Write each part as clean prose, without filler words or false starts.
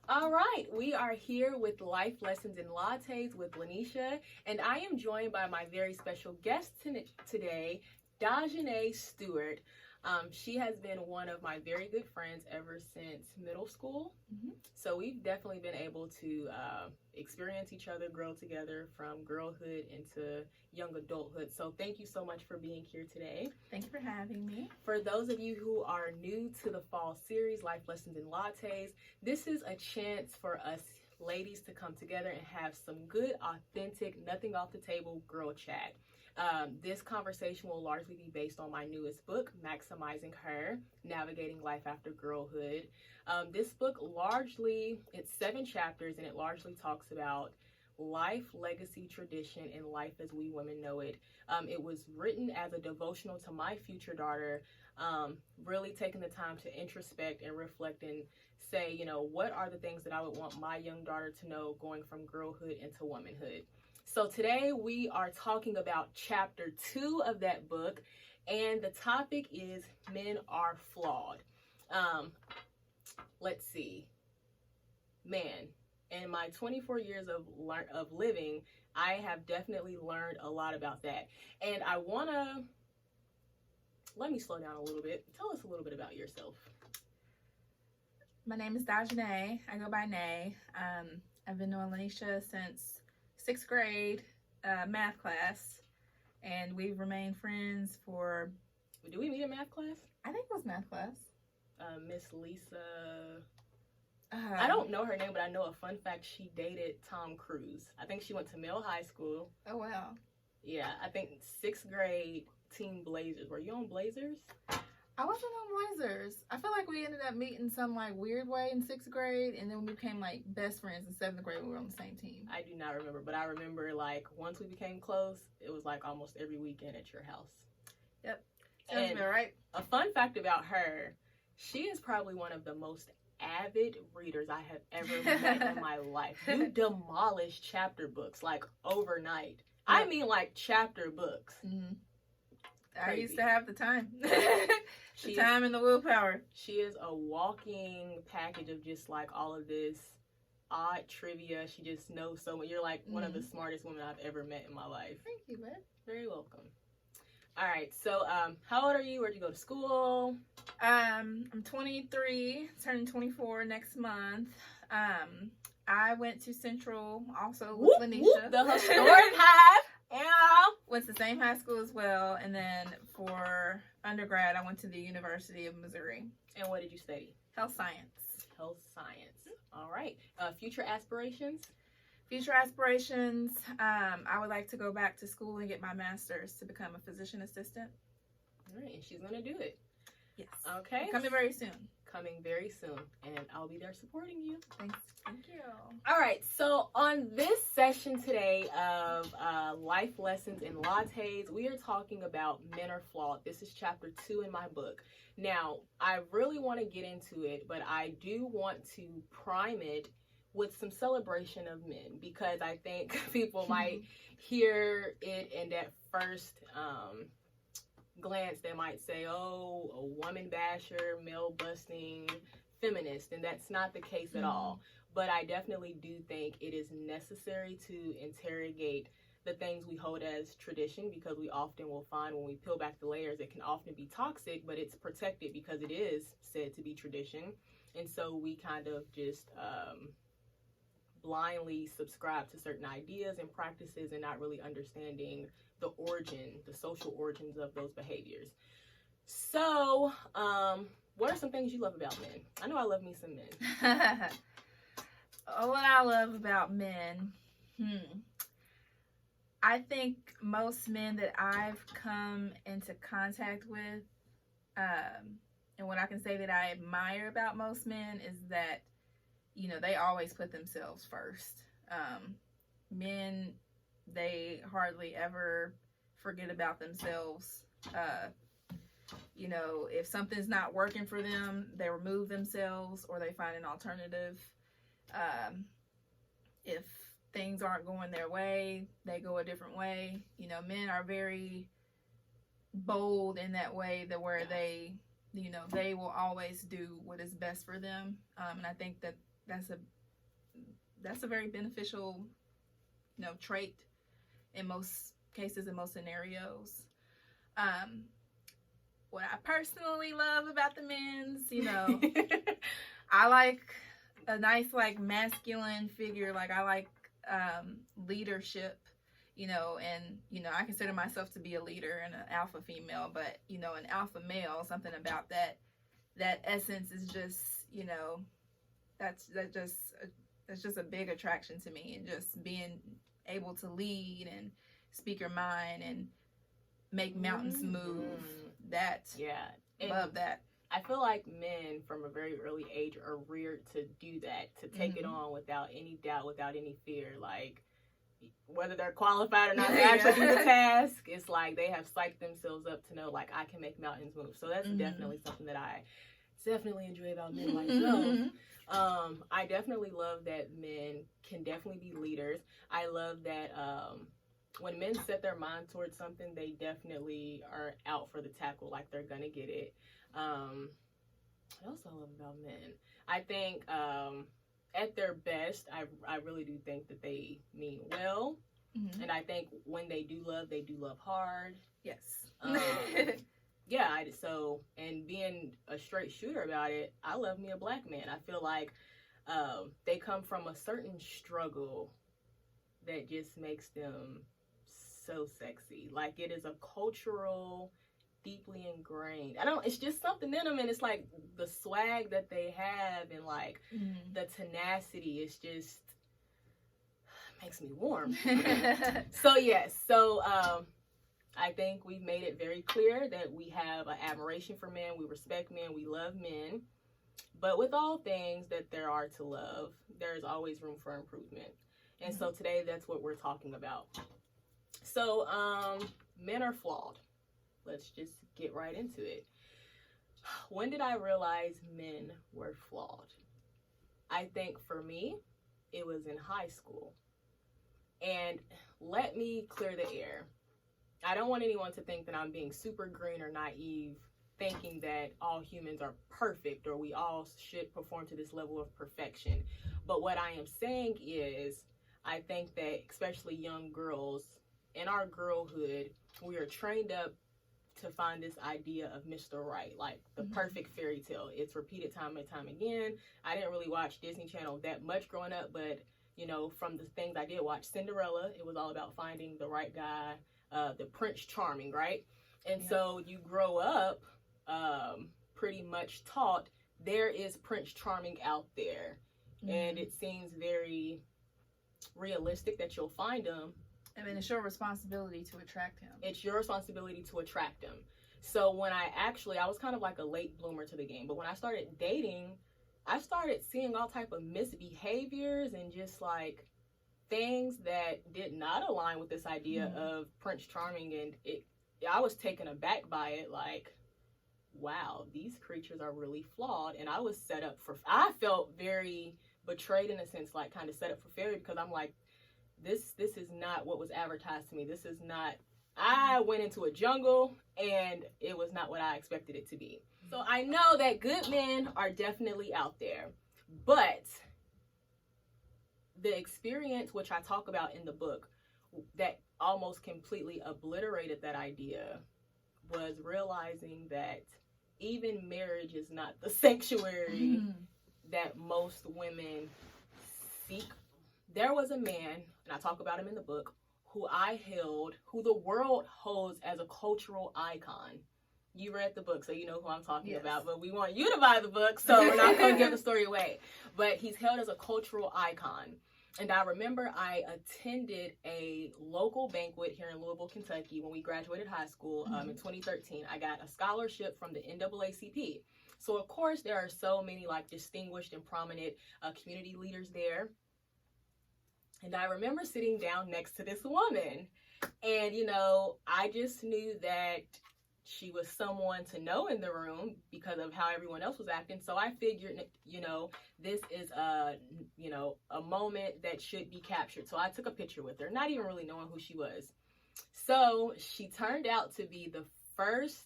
All right, we are here with Life Lessons in Lattes with Lanisha, and I am joined by my very special guest today, Dajhanae Stewart. She has been one of my very good friends ever since middle school. So we've definitely been able to experience each other, grow together from girlhood into young adulthood. So thank you so much for being here today. Thank you for having me. For those of you who are new to the fall series, Life Lessons in Lattes, this is a chance for us ladies to come together and have some good, authentic, nothing off the table girl chat. This conversation will largely be based on my newest book, Maximizing Her, Navigating Life After Girlhood. This book it's 7 chapters, and it largely talks about life, legacy, tradition, and life as we women know it. It was written as a devotional to my future daughter, really taking the time to introspect and reflect and say, what are the things that I would want my young daughter to know going from girlhood into womanhood. So today we are talking about chapter 2 of that book, and the topic is Men Are Flawed. Let's see. Man, in my 24 years of living, I have definitely learned a lot about that. And let me slow down a little bit. Tell us a little bit about yourself. My name is Dajhanae. I go by Nay. I've been knowing Lanisha since 6th grade math class, and we've remained friends for... Did we meet in math class? I think it was math class. Miss Lisa... I don't know her name, but I know a fun fact. She dated Tom Cruise. I think she went to Mill High School. Oh, wow. Yeah, I think 6th grade, Team Blazers. Were you on Blazers? I wasn't on Blazers. I feel like we ended up meeting some weird way in 6th grade, and then we became best friends in 7th grade when we were on the same team. I do not remember, but I remember once we became close, it was almost every weekend at your house. Yep. Sounds about right. A fun fact about her, she is probably one of the most avid readers I have ever met in my life. You demolish chapter books overnight. Yep. I mean chapter books. Mm-hmm. I used to have the time. The time and the willpower. She is a walking package of just all of this odd trivia. She just knows so much. You're one of the smartest women I've ever met in my life. Thank you, bud. Very welcome. All right, so how old are you? Where'd you go to school? I'm 23, turning 24 next month. I went to Central also with Lanisha. The historic high. Yeah. Went to the same high school as well, and then for undergrad, I went to the University of Missouri. And what did you study? Health science. Health science. All right. Future aspirations? Future aspirations, I would like to go back to school and get my master's to become a physician assistant. All right, and she's going to do it. Yes. Okay. Coming very soon. Coming very soon, and I'll be there supporting you. Thanks. Thank you. All right, so on this session today of Life Lessons in Lattes, we are talking about Men Are Flawed. This is chapter 2 in my book. Now, I really want to get into it, but I do want to prime it with some celebration of men, because I think people might hear it and at first glance they might say, oh, a woman basher, male busting feminist, and that's not the case at all. But I definitely do think it is necessary to interrogate the things we hold as tradition, because we often will find when we peel back the layers, it can often be toxic, but it's protected because it is said to be tradition. And so we kind of just blindly subscribe to certain ideas and practices and not really understanding the social origins of those behaviors. So, what are some things you love about men? I know I love me some men. What I love about men, I think most men that I've come into contact with, and what I can say that I admire about most men is that, they always put themselves first. Men, they hardly ever forget about themselves. If something's not working for them, they remove themselves or they find an alternative. If things aren't going their way, they go a different way. Men are very bold in that way, where they will always do what is best for them. And I think that that's a very beneficial, trait in most cases, in most scenarios. What I personally love about the men's, I like a nice, like, masculine figure. Like, I like leadership, and I consider myself to be a leader and an alpha female, but an alpha male, something about that essence is just, that's just a big attraction to me, and just being able to lead and speak your mind and make mountains move. Love that. I feel like men from a very early age are reared to do that, to take it on without any doubt, without any fear. Like, whether they're qualified or not to actually do the task, it's like they have psyched themselves up to know, like, I can make mountains move. So that's definitely something that I definitely enjoy about men myself. I definitely love that men can definitely be leaders. I love that when men set their mind towards something, they definitely are out for the tackle, like they're gonna get it. What else I love about men? I think at their best, I really do think that they mean well. And I think when they do love hard. Yes. Yeah, and being a straight shooter about it, I love me a black man. I feel like they come from a certain struggle that just makes them so sexy. Like, it is a cultural, deeply ingrained. It's just something in them, and it's like the swag that they have, and like the tenacity. It's just makes me warm. So I think we've made it very clear that we have an admiration for men, we respect men, we love men. But with all things that there are to love, there's always room for improvement. And so today, that's what we're talking about. So, men are flawed. Let's just get right into it. When did I realize men were flawed? I think for me, it was in high school. And let me clear the air. I don't want anyone to think that I'm being super green or naive, thinking that all humans are perfect or we all should perform to this level of perfection. But what I am saying is, I think that especially young girls, in our girlhood, we are trained up to find this idea of Mr. Right, like the perfect fairy tale. It's repeated time and time again. I didn't really watch Disney Channel that much growing up, but from the things I did watch, Cinderella, it was all about finding the right guy, the Prince Charming, right? And so you grow up pretty much taught there is Prince Charming out there, and it seems very realistic that you'll find him. I mean, it's your responsibility to attract him. It's your responsibility to attract him. So when I was kind of like a late bloomer to the game, but when I started dating, I started seeing all type of misbehaviors and just like things that did not align with this idea of Prince Charming, and I was taken aback by it. Like, wow, these creatures are really flawed, and I was set up for. I felt very betrayed in a sense, like kind of set up for failure, because I'm like, this is not what was advertised to me. This is not. I went into a jungle, and it was not what I expected it to be. So I know that good men are definitely out there, but the experience, which I talk about in the book, that almost completely obliterated that idea, was realizing that even marriage is not the sanctuary that most women seek. There was a man, and I talk about him in the book, who the world holds as a cultural icon. You read the book, so you know who I'm talking about, but we want you to buy the book, so we're not going to give the story away. But he's held as a cultural icon. And I remember I attended a local banquet here in Louisville, Kentucky when we graduated high school in 2013. I got a scholarship from the NAACP. So, of course, there are so many like distinguished and prominent community leaders there. And I remember sitting down next to this woman. And, I just knew that she was someone to know in the room because of how everyone else was acting. So I figured, this is a moment that should be captured. So I took a picture with her, not even really knowing who she was. So she turned out to be the first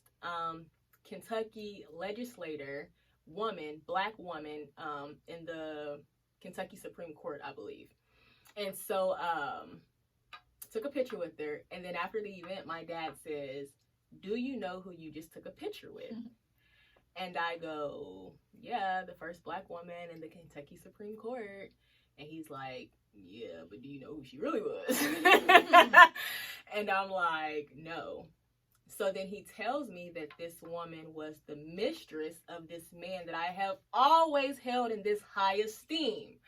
Kentucky legislator, black woman, in the Kentucky Supreme Court, I believe. And so took a picture with her, and then after the event, my dad says, "Do you know who you just took a picture with?" And I go, "Yeah, the first black woman in the Kentucky Supreme Court." And he's like, "Yeah, but do you know who she really was?" And I'm like, "No." So then he tells me that this woman was the mistress of this man that I have always held in this high esteem.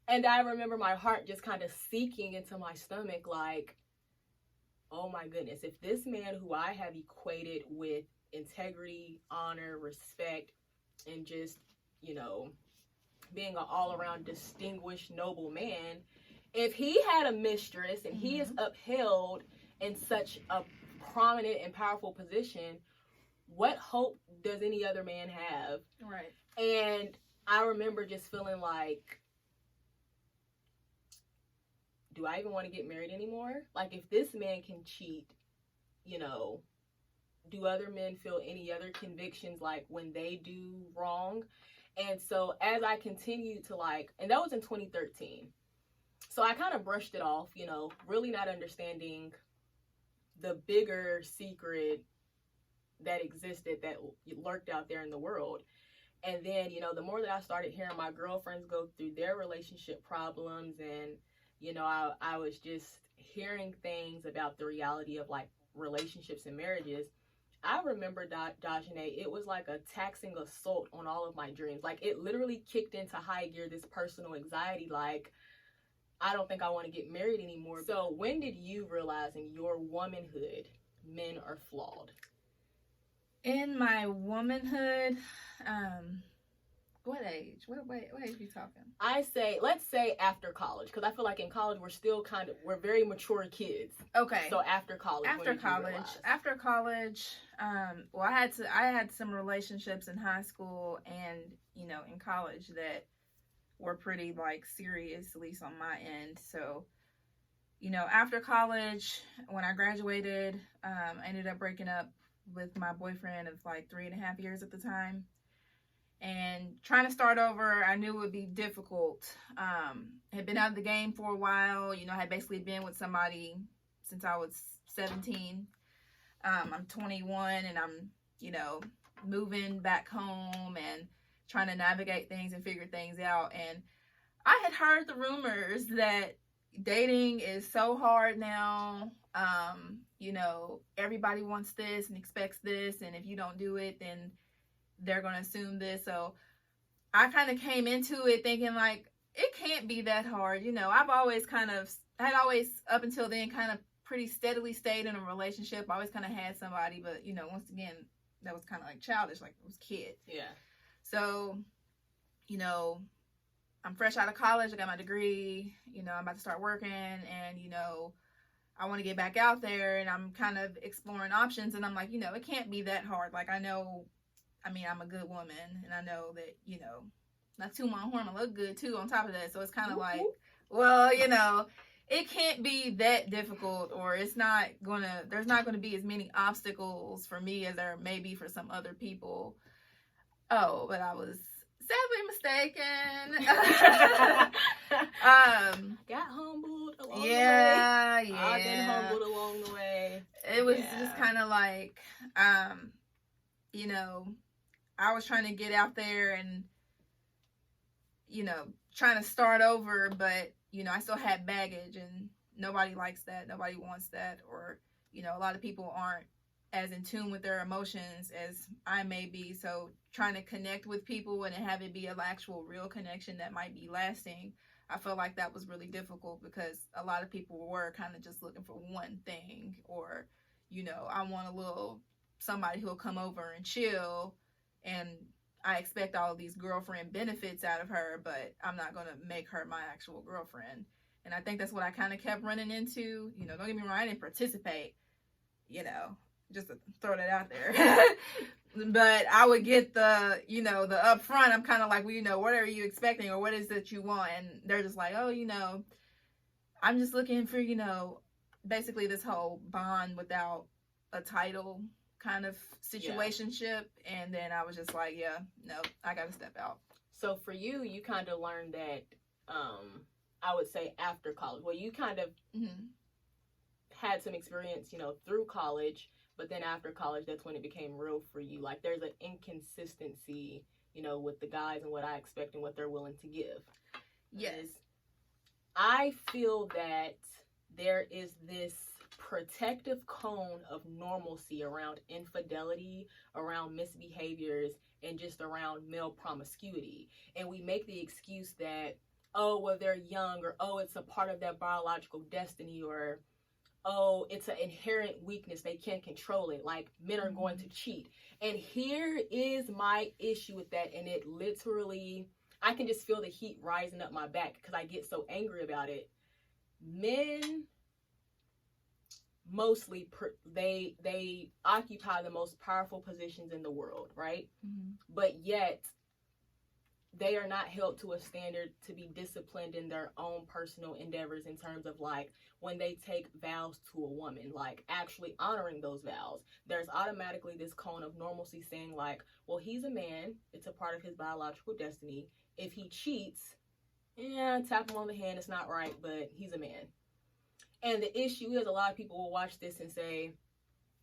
And I remember my heart just kind of sinking into my stomach like, oh my goodness, if this man who I have equated with integrity, honor, respect, and just, you know, being an all-around distinguished, noble man, if he had a mistress and he is upheld in such a prominent and powerful position, what hope does any other man have? Right. And I remember just feeling like, do I even want to get married anymore? Like, if this man can cheat, you know, do other men feel any other convictions like when they do wrong? And so as I continued to and that was in 2013. So I kind of brushed it off, you know, really not understanding the bigger secret that existed, that lurked out there in the world. And then, you know, the more that I started hearing my girlfriends go through their relationship problems, and you know, I was just hearing things about the reality of like relationships and marriages. I remember, Dajhanae, it was like a taxing assault on all of my dreams. Like, it literally kicked into high gear, this personal anxiety, like, I don't think I want to get married anymore. So when did you realize in your womanhood men are flawed? In my womanhood, what age? What age are you talking? Let's say after college, because I feel like in college we're very mature kids. Okay. So after college. After college, well, I had some relationships in high school and, you know, in college that were pretty like serious, at least on my end. So, you know, after college, when I graduated, I ended up breaking up with my boyfriend of like 3.5 years at the time. And trying to start over, I knew it would be difficult. Had been out of the game for a while. You know, I had basically been with somebody since I was 17. I'm 21 and I'm, you know, moving back home and trying to navigate things and figure things out. And I had heard the rumors that dating is so hard now. You know, everybody wants this and expects this. And if you don't do it, then they're going to assume this. So I kind of came into it thinking like, it can't be that hard. You know, I had always up until then kind of pretty steadily stayed in a relationship. I always kind of had somebody, but you know, once again, that was kind of like childish, like I was a kid. Yeah. So, you know, I'm fresh out of college. I got my degree, you know, I'm about to start working, and, you know, I want to get back out there, and I'm kind of exploring options, and I'm like, you know, it can't be that hard. Like, I'm a good woman, and I know that, you know, not too my horn, I look good too on top of that. So it's kind of like, well, you know, it can't be that difficult, or there's not going to be as many obstacles for me as there may be for some other people. Oh, but I was sadly mistaken. Got humbled along the way. Yeah. I've been humbled along the way. It was just kind of like, you know, I was trying to get out there and, you know, trying to start over, but, you know, I still had baggage, and nobody likes that. Nobody wants that. Or, you know, a lot of people aren't as in tune with their emotions as I may be. So trying to connect with people and have it be an actual real connection that might be lasting, I felt like that was really difficult, because a lot of people were kind of just looking for one thing, or, you know, I want somebody who'll come over and chill, and I expect all of these girlfriend benefits out of her, but I'm not going to make her my actual girlfriend. And I think that's what I kind of kept running into. You know, don't get me wrong, I didn't participate, you know, just to throw that out there. But I would get the upfront, I'm kind of like, well, you know, what are you expecting, or what is it you want? And they're just like, oh, you know, I'm just looking for, you know, basically this whole bond without a title kind of situationship. And then I was just like, yeah, no, I gotta step out. So for you, you kind of learned that I would say after college. Well, you kind of had some experience, you know, through college, but then after college, that's when it became real for you. Like there's an inconsistency, you know, with the guys and what I expect and what they're willing to give. Yes. I feel that there is this protective cone of normalcy around infidelity, around misbehaviors, and just around male promiscuity. And we make the excuse that, oh, well, they're young, or oh, it's a part of their biological destiny, or oh, it's an inherent weakness, they can't control it, like men are going to cheat. And here is my issue with that, and it literally, I can just feel the heat rising up my back because I get so angry about it. Men mostly they occupy the most powerful positions in the world, right? But yet they are not held to a standard to be disciplined in their own personal endeavors in terms of like when they take vows to a woman, like actually honoring those vows. There's automatically this cone of normalcy saying like, well, he's a man, it's a part of his biological destiny. If he cheats, tap him on the hand, it's not right, but he's a man. And the issue is a lot of people will watch this and say,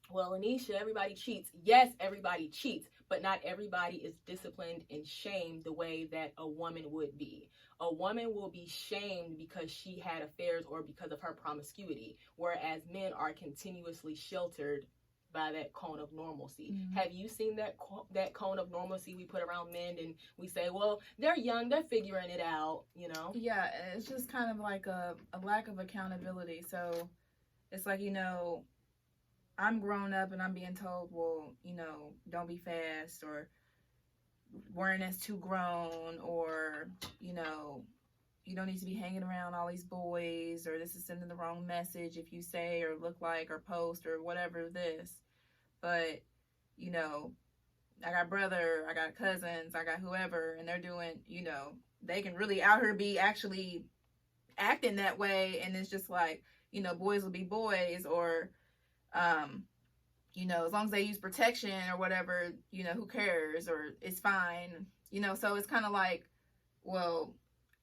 well, Lanisha, everybody cheats. Yes, everybody cheats, but not everybody is disciplined and shamed the way that a woman would be. A woman will be shamed because she had affairs or because of her promiscuity, whereas men are continuously sheltered by that cone of normalcy. Have you seen that cone of normalcy we put around men, and we say, well, they're young, they're figuring it out, you know? Yeah, it's just kind of like a lack of accountability. So it's like, you know, I'm grown up and I'm being told, well, you know, don't be fast, or wearing as too grown, or, you know, you don't need to be hanging around all these boys, or this is sending the wrong message if you say or look like or post or whatever this. But, you know, I got brother, I got cousins, I got whoever, and they're doing, you know, they can really out here be actually acting that way, and it's just like, you know, boys will be boys, or you know, as long as they use protection or whatever, you know, who cares, or it's fine, you know. So it's kind of like, well,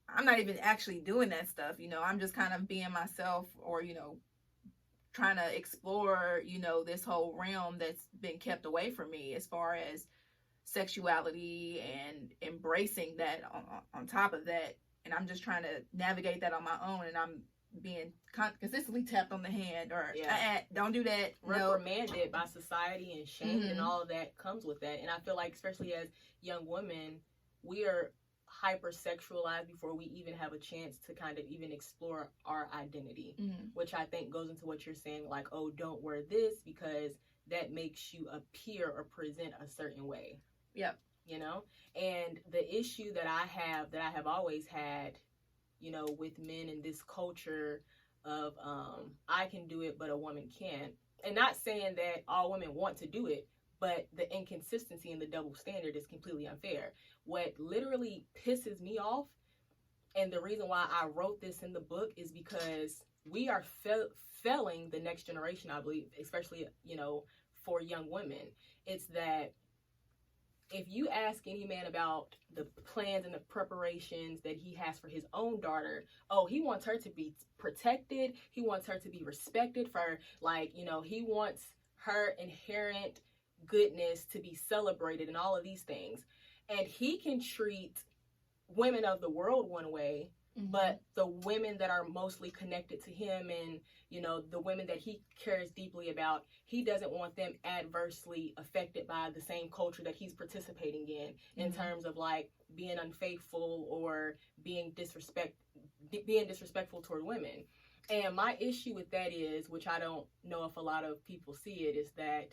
I'm not even actually doing that stuff, you know, I'm just kind of being myself, or, you know, trying to explore, you know, this whole realm that's been kept away from me as far as sexuality, and embracing that on top of that. And I'm just trying to navigate that on my own, and I'm being consistently tapped on the hand, or don't do that, reprimanded by society and shamed, and all of that comes with that. And I feel like, especially as young women, we are hypersexualized before we even have a chance to kind of even explore our identity, which I think goes into what you're saying, like, oh, don't wear this because that makes you appear or present a certain way. Yep. You know, and the issue that I have always had, you know, with men in this culture of I can do it but a woman can't, and not saying that all women want to do it, but the inconsistency and the double standard is completely unfair. What literally pisses me off, and the reason why I wrote this in the book, is because we are failing the next generation, I believe, especially, you know, for young women. It's that if you ask any man about the plans and the preparations that he has for his own daughter, oh, he wants her to be protected. He wants her to be respected for, like, you know, he wants her inherent goodness to be celebrated and all of these things. And he can treat women of the world one way, but the women that are mostly connected to him, and, you know, the women that he cares deeply about, he doesn't want them adversely affected by the same culture that he's participating in terms of like being unfaithful or being disrespectful toward women. And my issue with that is, which I don't know if a lot of people see it, is that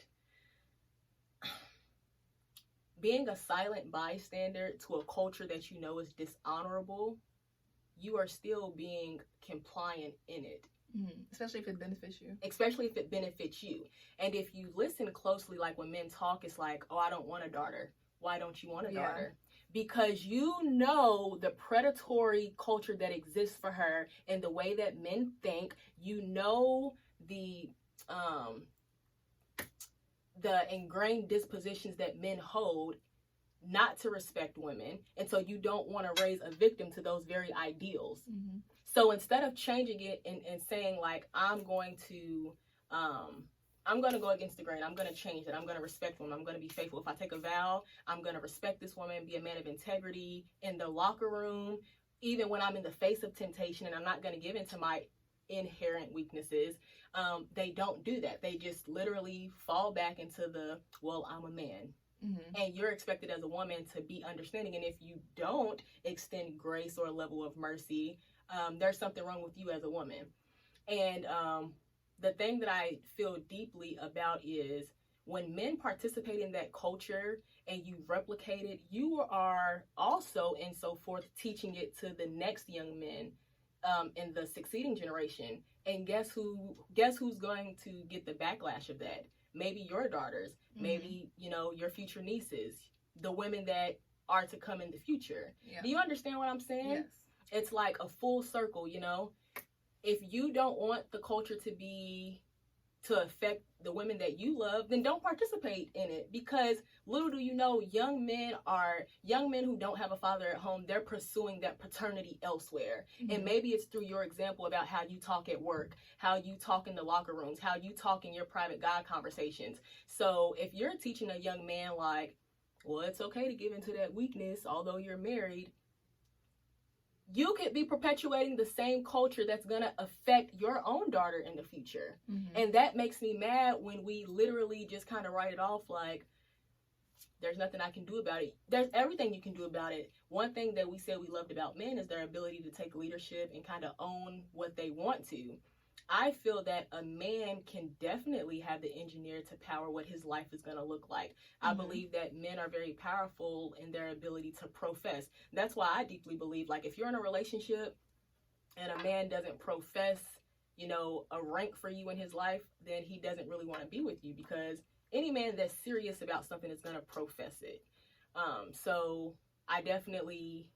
being a silent bystander to a culture that you know is dishonorable, you are still being compliant in it. Especially if it benefits you. Especially if it benefits you. And if you listen closely, like when men talk, it's like, oh, I don't want a daughter. Why don't you want a daughter? Because you know the predatory culture that exists for her and the way that men think. You know the ingrained dispositions that men hold. not to respect women. And so you don't want to raise a victim to those very ideals. Mm-hmm. So instead of changing it and saying like, I'm going to go against the grain. I'm going to change it. I'm going to respect women. I'm going to be faithful. If I take a vow, I'm going to respect this woman, be a man of integrity in the locker room, even when I'm in the face of temptation, and I'm not going to give in to my inherent weaknesses. They don't do that. They just literally fall back into the, well, I'm a man. Mm-hmm. And you're expected as a woman to be understanding. And if you don't extend grace or a level of mercy, there's something wrong with you as a woman. And the thing that I feel deeply about is when men participate in that culture and you replicate it, you are also, and so forth, teaching it to the next young men in the succeeding generation. And guess who's going to get the backlash of that? Maybe your daughters, maybe, your future nieces, the women that are to come in the future. Yeah. Do you understand what I'm saying? Yes. It's like a full circle, If you don't want the culture to affect the women that you love, then don't participate in it, because little do you know, young men who don't have a father at home, they're pursuing that paternity elsewhere. Mm-hmm. And maybe it's through your example about how you talk at work, how you talk in the locker rooms, how you talk in your private guy conversations. So if you're teaching a young man like, well, it's okay to give into that weakness, although you're married, you could be perpetuating the same culture that's going to affect your own daughter in the future. Mm-hmm. And that makes me mad when we literally just kind of write it off like, there's nothing I can do about it. There's everything you can do about it. One thing that we said we loved about men is their ability to take leadership and kind of own what they want to. I feel that a man can definitely have the engineer to power what his life is going to look like. Mm-hmm. I believe that men are very powerful in their ability to profess. That's why I deeply believe, like, if you're in a relationship and a man doesn't profess, a rank for you in his life, then he doesn't really want to be with you, because any man that's serious about something is going to profess it. So I definitely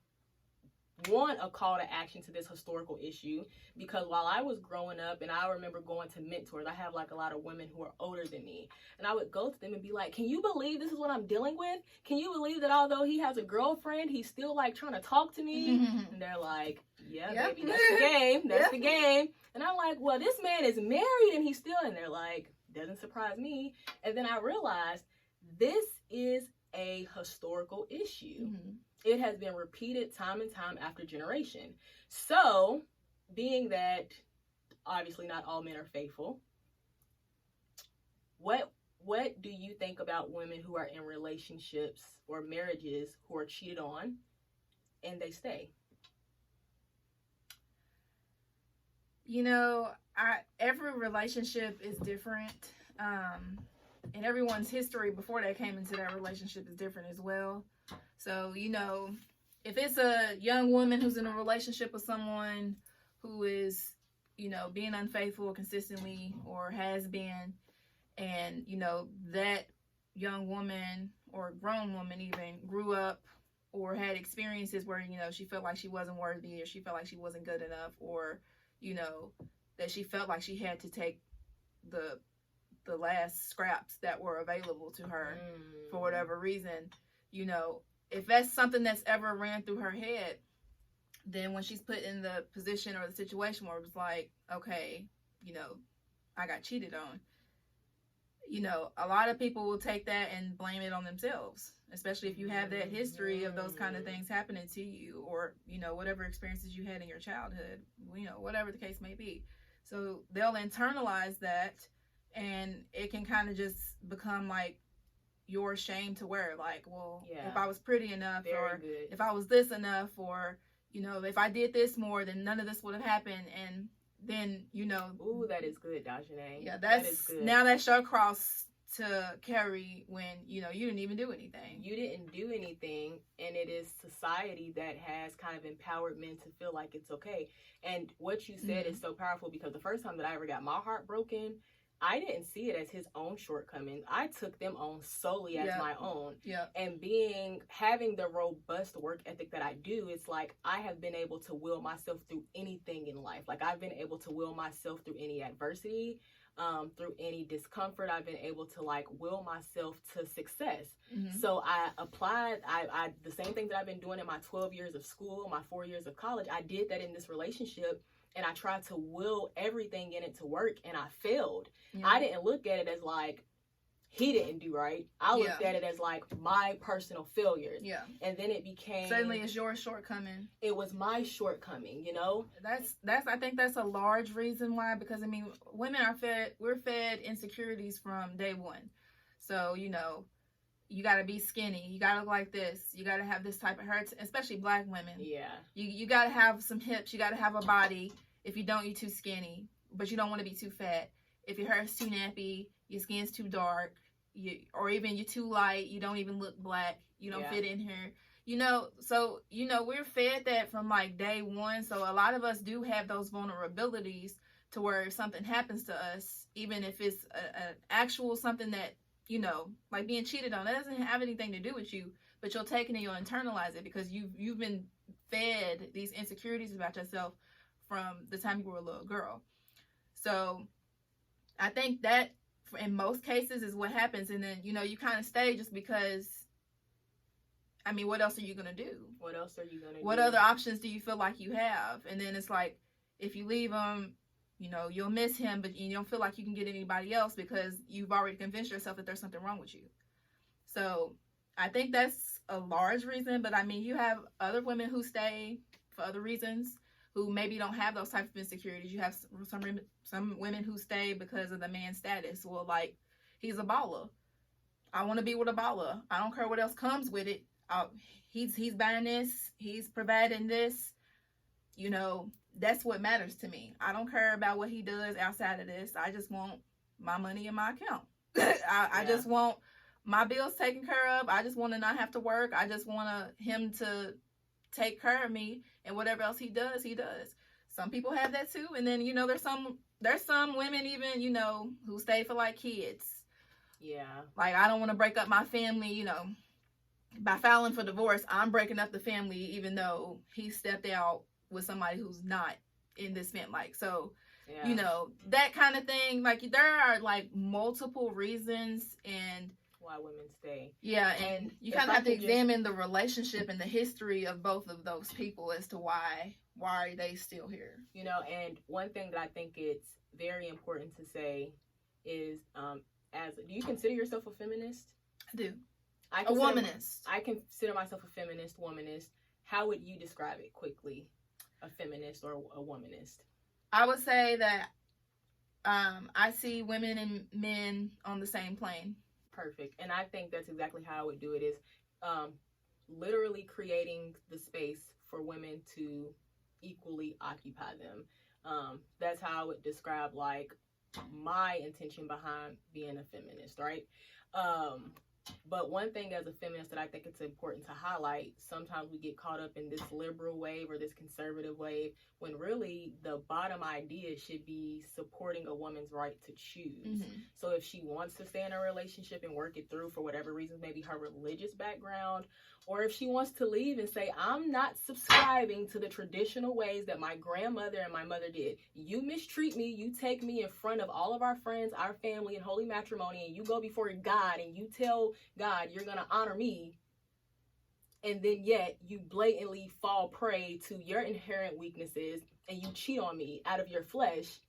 want a call to action to this historical issue, because while I was growing up and I remember going to mentors, I have like a lot of women who are older than me, and I would go to them and be like, can you believe this is what I'm dealing with? Can you believe that although he has a girlfriend, he's still like trying to talk to me? Mm-hmm. And they're like, yeah, yep. Baby, that's the game. That's the game. And I'm like, well, this man is married and he's still, and they're like, doesn't surprise me. And then I realized this is a historical issue. Mm-hmm. It has been repeated time and time after generation. So, being that obviously not all men are faithful, what do you think about women who are in relationships or marriages who are cheated on and they stay? Every relationship is different. And everyone's history before they came into that relationship is different as well. So, if it's a young woman who's in a relationship with someone who is, being unfaithful consistently or has been, and, that young woman or grown woman even grew up or had experiences where, she felt like she wasn't worthy, or she felt like she wasn't good enough, or, that she felt like she had to take the last scraps that were available to her for whatever reason, if that's something that's ever ran through her head, then when she's put in the position or the situation where it's like, okay, I got cheated on, a lot of people will take that and blame it on themselves, especially if you have that history of those kind of things happening to you, or, whatever experiences you had in your childhood, whatever the case may be. So they'll internalize that, and it can kind of just become like your shame to wear, like, well, if I was pretty enough, if I was this enough, or, if I did this more, then none of this would have happened. And then, Ooh, that is good, Dajhanae. Yeah, that is good. Now that's your cross to carry when, you didn't even do anything. You didn't do anything, and it is society that has kind of empowered men to feel like it's okay. And what you said is so powerful, because the first time that I ever got my heart broken, I didn't see it as his own shortcomings. I took them on solely as my own. Yeah. And having the robust work ethic that I do, it's like I have been able to will myself through anything in life. Like, I've been able to will myself through any adversity. through any discomfort. I've been able to like will myself to success. Mm-hmm. So I applied, I the same thing that I've been doing in my 12 years of school, my 4 years of college, I did that in this relationship, and I tried to will everything in it to work, and I failed. Yeah. I didn't look at it as like, he didn't do right. I looked at it as like my personal failures. Yeah. And then it became, certainly it's your shortcoming. It was my shortcoming, you know? That's I think that's a large reason why, because I mean, women we're fed insecurities from day one. So, you know, you got to be skinny, you got to look like this, you got to have this type of hair, especially Black women. Yeah. You got to have some hips, you got to have a body. If you don't, you're too skinny, but you don't want to be too fat. If your hair's too nappy, your skin's too dark, or even you're too light, you don't even look Black, you don't fit in here. You know, so, you know, we're fed that from like day one. So a lot of us do have those vulnerabilities to where if something happens to us, even if it's an actual something that, you know, like being cheated on, that doesn't have anything to do with you, but you'll take it and you'll internalize it because you've been fed these insecurities about yourself from the time you were a little girl. So I think that in most cases is what happens. And then, you know, you kind of stay just because, I mean, what else are you going to do? What else are you going to do? What other options do you feel like you have? And then it's like, if you leave him, you know, you'll miss him, but you don't feel like you can get anybody else because you've already convinced yourself that there's something wrong with you. So I think that's a large reason. But I mean, you have other women who stay for other reasons who maybe don't have those types of insecurities. You have some women who stay because of the man's status. Well, like, he's a baller. I want to be with a baller. I don't care what else comes with it. He's buying this. He's providing this. You know, that's what matters to me. I don't care about what he does outside of this. I just want my money in my account. I just want my bills taken care of. I just want to not have to work. I just want him to take care of me, and whatever else he does, he does. Some people have that too. And then, you know, there's some women even, you know, who stay for like kids. Yeah. Like, I don't want to break up my family, you know. By filing for divorce, I'm breaking up the family, even though he stepped out with somebody who's not in this family. Like, so, you know, that kind of thing. Like, there are like multiple reasons and why women stay. Yeah, and you kind of have to examine the relationship and the history of both of those people as to why are they still here. You know, and one thing that I think it's very important to say is, do you consider yourself a feminist? I do. A womanist. I consider myself a feminist, womanist. How would you describe it quickly? A feminist or a womanist? I would say that I see women and men on the same plane. Perfect. And I think that's exactly how I would do it, is literally creating the space for women to equally occupy them. That's how I would describe like my intention behind being a feminist, right? But one thing as a feminist that I think it's important to highlight, sometimes we get caught up in this liberal wave or this conservative wave, when really the bottom idea should be supporting a woman's right to choose. Mm-hmm. So if she wants to stay in a relationship and work it through for whatever reasons, maybe her religious background, or if she wants to leave and say, I'm not subscribing to the traditional ways that my grandmother and my mother did. You mistreat me, you take me in front of all of our friends, our family in holy matrimony, and you go before God and you tell God you're going to honor me, and then yet you blatantly fall prey to your inherent weaknesses and you cheat on me out of your flesh,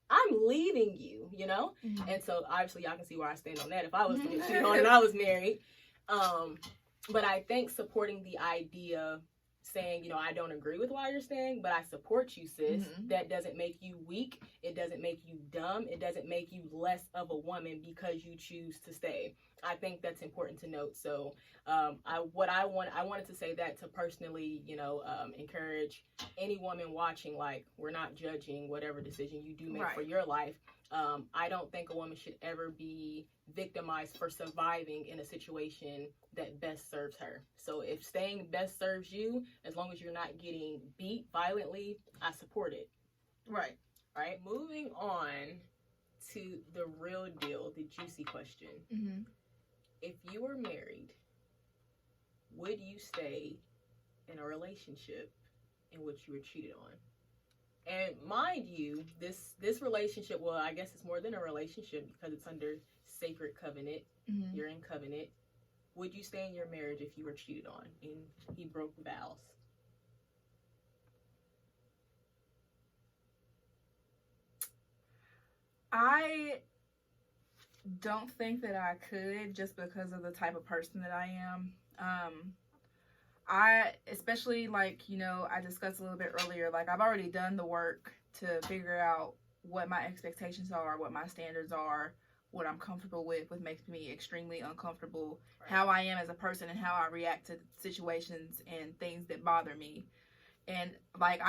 I'm leaving you, you know? Mm-hmm. And so obviously y'all can see where I stand on that if I was to get cheated on and I was married. But I think supporting the idea, saying, you know, I don't agree with why you're staying, but I support you, sis. Mm-hmm. That doesn't make you weak. It doesn't make you dumb. It doesn't make you less of a woman because you choose to stay. I think that's important to note. So I wanted to say that to personally, you know, encourage any woman watching, like, we're not judging whatever decision you do make for your life. I don't think a woman should ever be victimized for surviving in a situation that best serves her. So if staying best serves you, as long as you're not getting beat violently, I support it. Right. Moving on to the real deal, the juicy question. Mm-hmm. If you were married, would you stay in a relationship in which you were cheated on? And mind you, this relationship, well, I guess it's more than a relationship because it's under sacred covenant. Mm-hmm. You're in covenant. Would you stay in your marriage if you were cheated on and he broke vows? I don't think that I could, just because of the type of person that I am. I, especially, like, you know, I discussed a little bit earlier, like, I've already done the work to figure out what my expectations are, what my standards are, what I'm comfortable with, what makes me extremely uncomfortable, right, how I am as a person, and how I react to situations and things that bother me. And, like,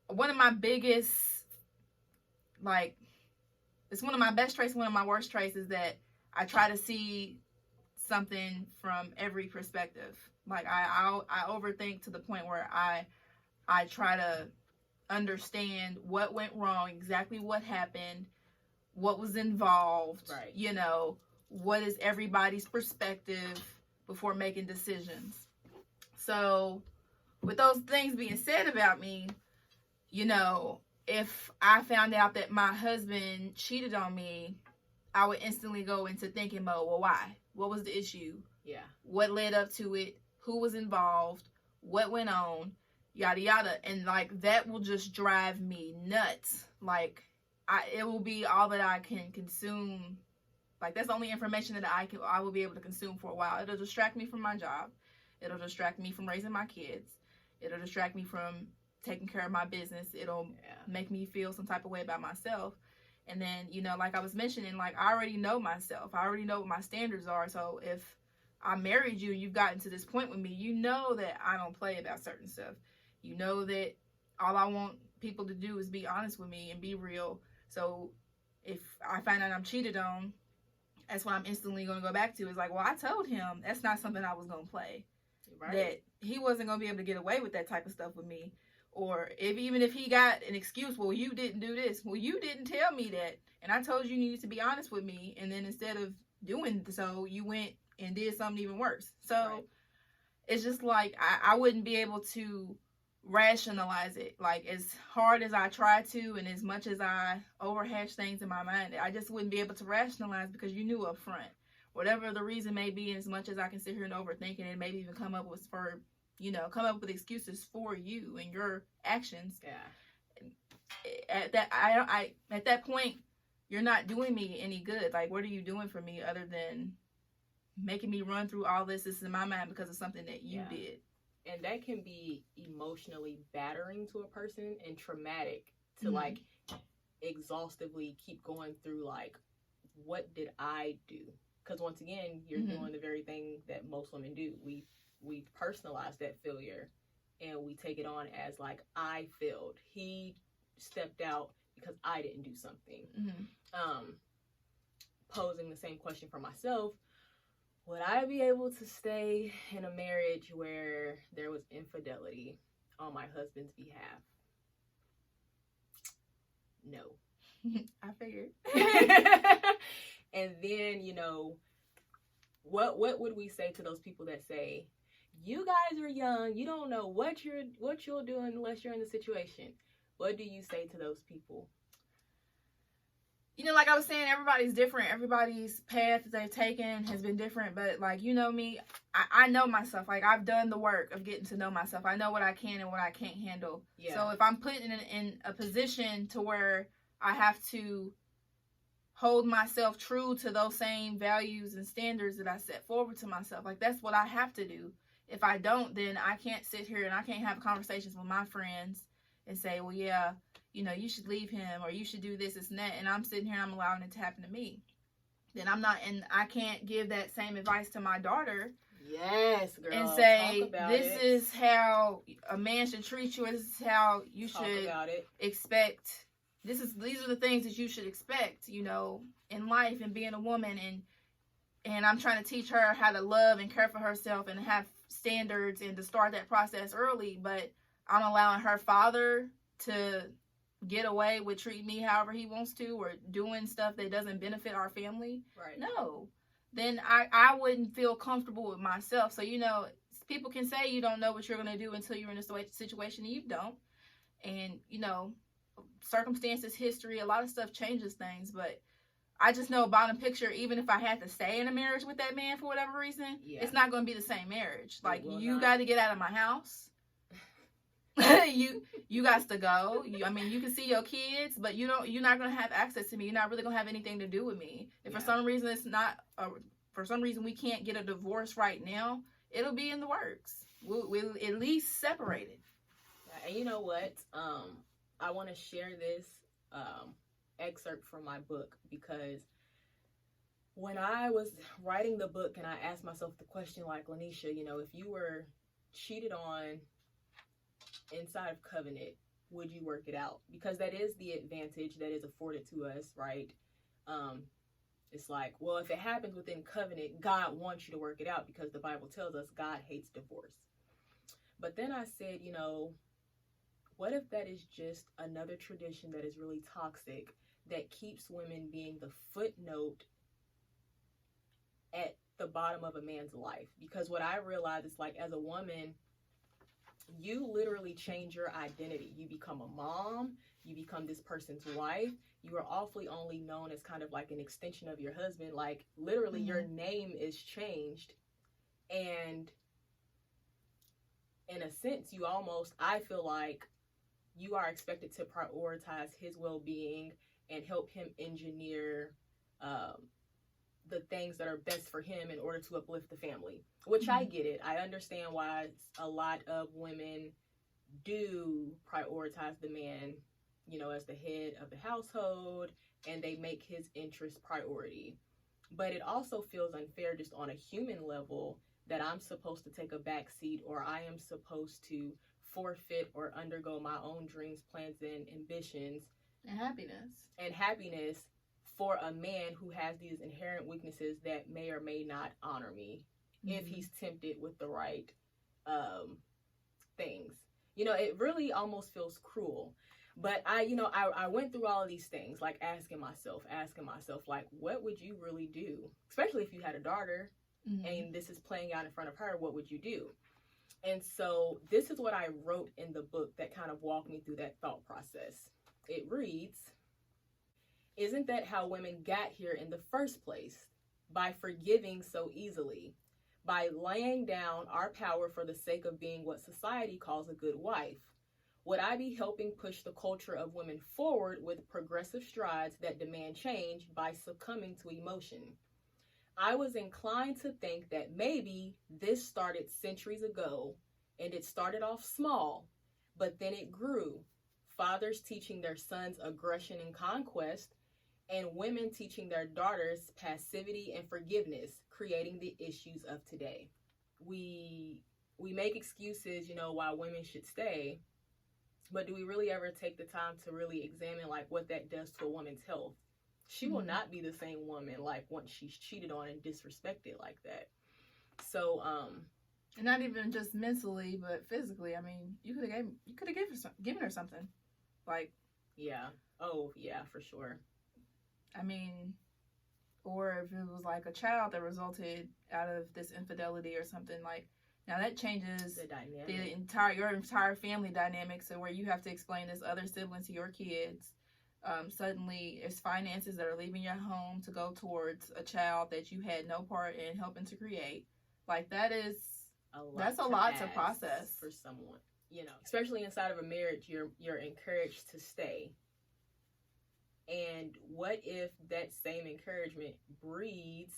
one of my biggest, like, it's one of my best traits, one of my worst traits is that I try to see something from every perspective. Like, I overthink to the point where I try to understand what went wrong, exactly what happened, what was involved, right, you know, what is everybody's perspective before making decisions. So, with those things being said about me, you know, if I found out that my husband cheated on me, I would instantly go into thinking mode. Well, why? What was the issue? Yeah. What led up to it? Who was involved? What went on? Yada yada. And like, that will just drive me nuts. Like, it will be all that I can consume. Like, that's the only information that I will be able to consume for a while. It'll distract me from my job. It'll distract me from raising my kids. It'll distract me from taking care of my business. It'll make me feel some type of way about myself. And then, you know, like I was mentioning, like, I already know myself. I already know what my standards are. So if I married you and you've gotten to this point with me, you know that I don't play about certain stuff. You know that all I want people to do is be honest with me and be real. So if I find out I'm cheated on, that's what I'm instantly going to go back to. Is like, well, I told him that's not something I was going to play. Right. That he wasn't going to be able to get away with that type of stuff with me. Or even if he got an excuse, well, you didn't do this. Well, you didn't tell me that. And I told you needed to be honest with me. And then instead of doing so, you went and did something even worse. So right. It's just like, I wouldn't be able to rationalize it. Like, as hard as I try to, and as much as I overhash things in my mind, I just wouldn't be able to rationalize, because you knew up front. Whatever the reason may be, and as much as I can sit here and overthink it and maybe even come up with excuses for you and your actions. Yeah. At that point, you're not doing me any good. Like, what are you doing for me other than making me run through all this in my mind because of something that you did? And that can be emotionally battering to a person and traumatic to like exhaustively keep going through, like, what did I do? Because once again, you're doing the very thing that most women do. We personalize that failure and we take it on as like, I failed. He stepped out because I didn't do something. Posing the same question for myself, would I be able to stay in a marriage where there was infidelity on my husband's behalf? No. I figured. And then, you know, what would we say to those people that say, you guys are young, you don't know what you'll do unless you're in the situation? What do you say to those people? You know, like I was saying, everybody's different. Everybody's path that they've taken has been different. But, like, you know me, I know myself. Like, I've done the work of getting to know myself. I know what I can and what I can't handle. Yeah. So if I'm put in a position to where I have to hold myself true to those same values and standards that I set forward to myself, like, that's what I have to do. If I don't, then I can't sit here and I can't have conversations with my friends and say, well, yeah, you know, you should leave him or you should do this and that. And I'm sitting here and I'm allowing it to happen to me. Then and I can't give that same advice to my daughter. Yes, girl. And say, this is how a man should treat you. This is how you should expect. These are the things that you should expect, you know, in life and being a woman. And I'm trying to teach her how to love and care for herself and have standards and to start that process early. But I'm allowing her father to get away with treating me however he wants to, or doing stuff that doesn't benefit our family. Right. No. Then I wouldn't feel comfortable with myself. So, you know, people can say you don't know what you're going to do until you're in a situation, and you don't. And, you know, circumstances, history, a lot of stuff changes things. But I just know bottom picture, even if I had to stay in a marriage with that man for whatever reason, it's not going to be the same marriage. Like, you got to get out of my house. you got to go. I mean, you can see your kids, but you're not going to have access to me. You're not really going to have anything to do with me. If for some reason it's not, for some reason we can't get a divorce right now, it'll be in the works. We'll at least separate it. And you know what? I want to share this excerpt from my book, because when I was writing the book and I asked myself the question, like, Lanisha, you know, if you were cheated on inside of covenant, would you work it out? Because that is the advantage that is afforded to us, right? It's like, well, if it happens within covenant, God wants you to work it out, because the Bible tells us God hates divorce. But then I said, you know, what if that is just another tradition that is really toxic, that keeps women being the footnote at the bottom of a man's life? Because what I realized is, like, as a woman, you literally change your identity. You become a mom, you become this person's wife. You are awfully only known as kind of like an extension of your husband. Like, literally, your name is changed. And in a sense, you almost, I feel like, you are expected to prioritize his well-being and help him engineer the things that are best for him in order to uplift the family, which I get it. I understand why a lot of women do prioritize the man, you know, as the head of the household, and they make his interest priority. But it also feels unfair just on a human level that I'm supposed to take a back seat, or I am supposed to forfeit or undergo my own dreams, plans, and ambitions and happiness for a man who has these inherent weaknesses that may or may not honor me if he's tempted with the right things. You know, it really almost feels cruel. But I went through all of these things, like asking myself, like, what would you really do? Especially if you had a daughter and this is playing out in front of her, what would you do? And so this is what I wrote in the book that kind of walked me through that thought process. It reads, isn't that how women got here in the first place? By forgiving so easily, by laying down our power for the sake of being what society calls a good wife. Would I be helping push the culture of women forward with progressive strides that demand change by succumbing to emotion? I was inclined to think that maybe this started centuries ago, and it started off small, but then it grew. Fathers teaching their sons aggression and conquest, and women teaching their daughters passivity and forgiveness, creating the issues of today. We make excuses, you know, why women should stay, but do we really ever take the time to really examine, like, what that does to a woman's health? She will not be the same woman, like, once she's cheated on and disrespected like that. So, and not even just mentally, but physically. I mean, you could have given her something, like, yeah. Oh, yeah, for sure. I mean, or if it was like a child that resulted out of this infidelity or something, like, now that changes your entire family dynamic. So where you have to explain this other sibling to your kids. Suddenly it's finances that are leaving your home to go towards a child that you had no part in helping to create. Like, that's a lot to process for someone, you know, especially inside of a marriage. You're encouraged to stay. And what if that same encouragement breeds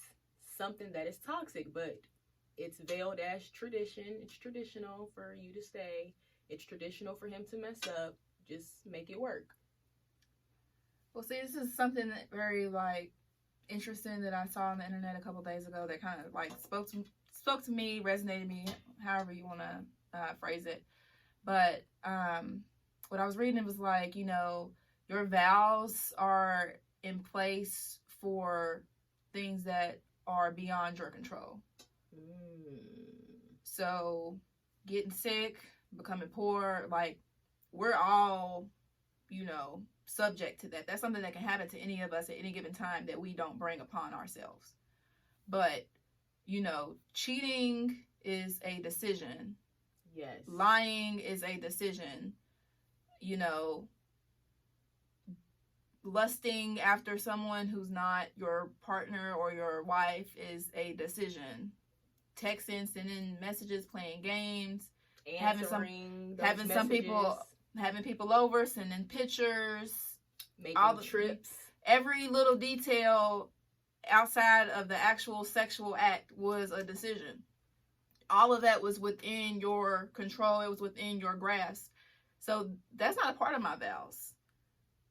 something that is toxic, but it's veiled as tradition? It's traditional for you to stay. It's traditional for him to mess up. Just make it work. Well, see, this is something that very, like, interesting that I saw on the internet a couple days ago that kind of, like, spoke to me, resonated me, however you want to phrase it. But what I was reading, it was like, you know, your vows are in place for things that are beyond your control. So getting sick, becoming poor, like, we're all, you know, subject to that. That's something that can happen to any of us at any given time that we don't bring upon ourselves. But, you know, cheating is a decision. Yes. Lying is a decision. you know, lusting after someone who's not your partner or your wife is a decision. Texting, sending messages, playing games, having some people over, sending pictures, making all the trips. Every little detail outside of the actual sexual act was a decision. All of that was within your control. It was within your grasp. So that's not a part of my vows,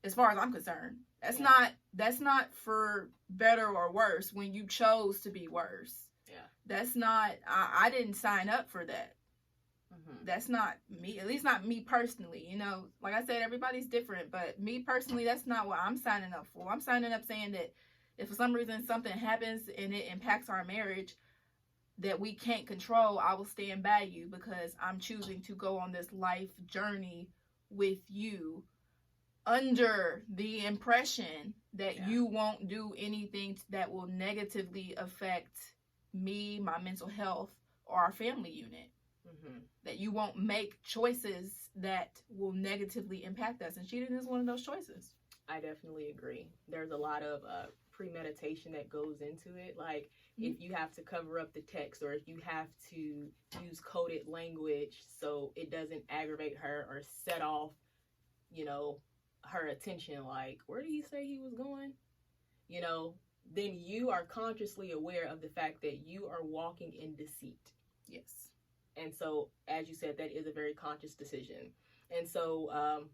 as far as I'm concerned. That's not for better or worse when you chose to be worse. Yeah. That's not, I didn't sign up for that. Mm-hmm. That's not me, at least not me personally. You know, like I said, everybody's different, but me personally, that's not what I'm signing up for. I'm signing up saying that if for some reason something happens and it impacts our marriage that we can't control, I will stand by you because I'm choosing to go on this life journey with you under the impression that you won't do anything that will negatively affect me, my mental health, or our family unit. Mm-hmm. That you won't make choices that will negatively impact us. And cheating is one of those choices. I definitely agree. There's a lot of premeditation that goes into it. Like, if you have to cover up the text, or if you have to use coded language so it doesn't aggravate her or set off, you know, her attention, like, where did he say he was going? You know, then you are consciously aware of the fact that you are walking in deceit. Yes. And so, as you said, that is a very conscious decision. And so,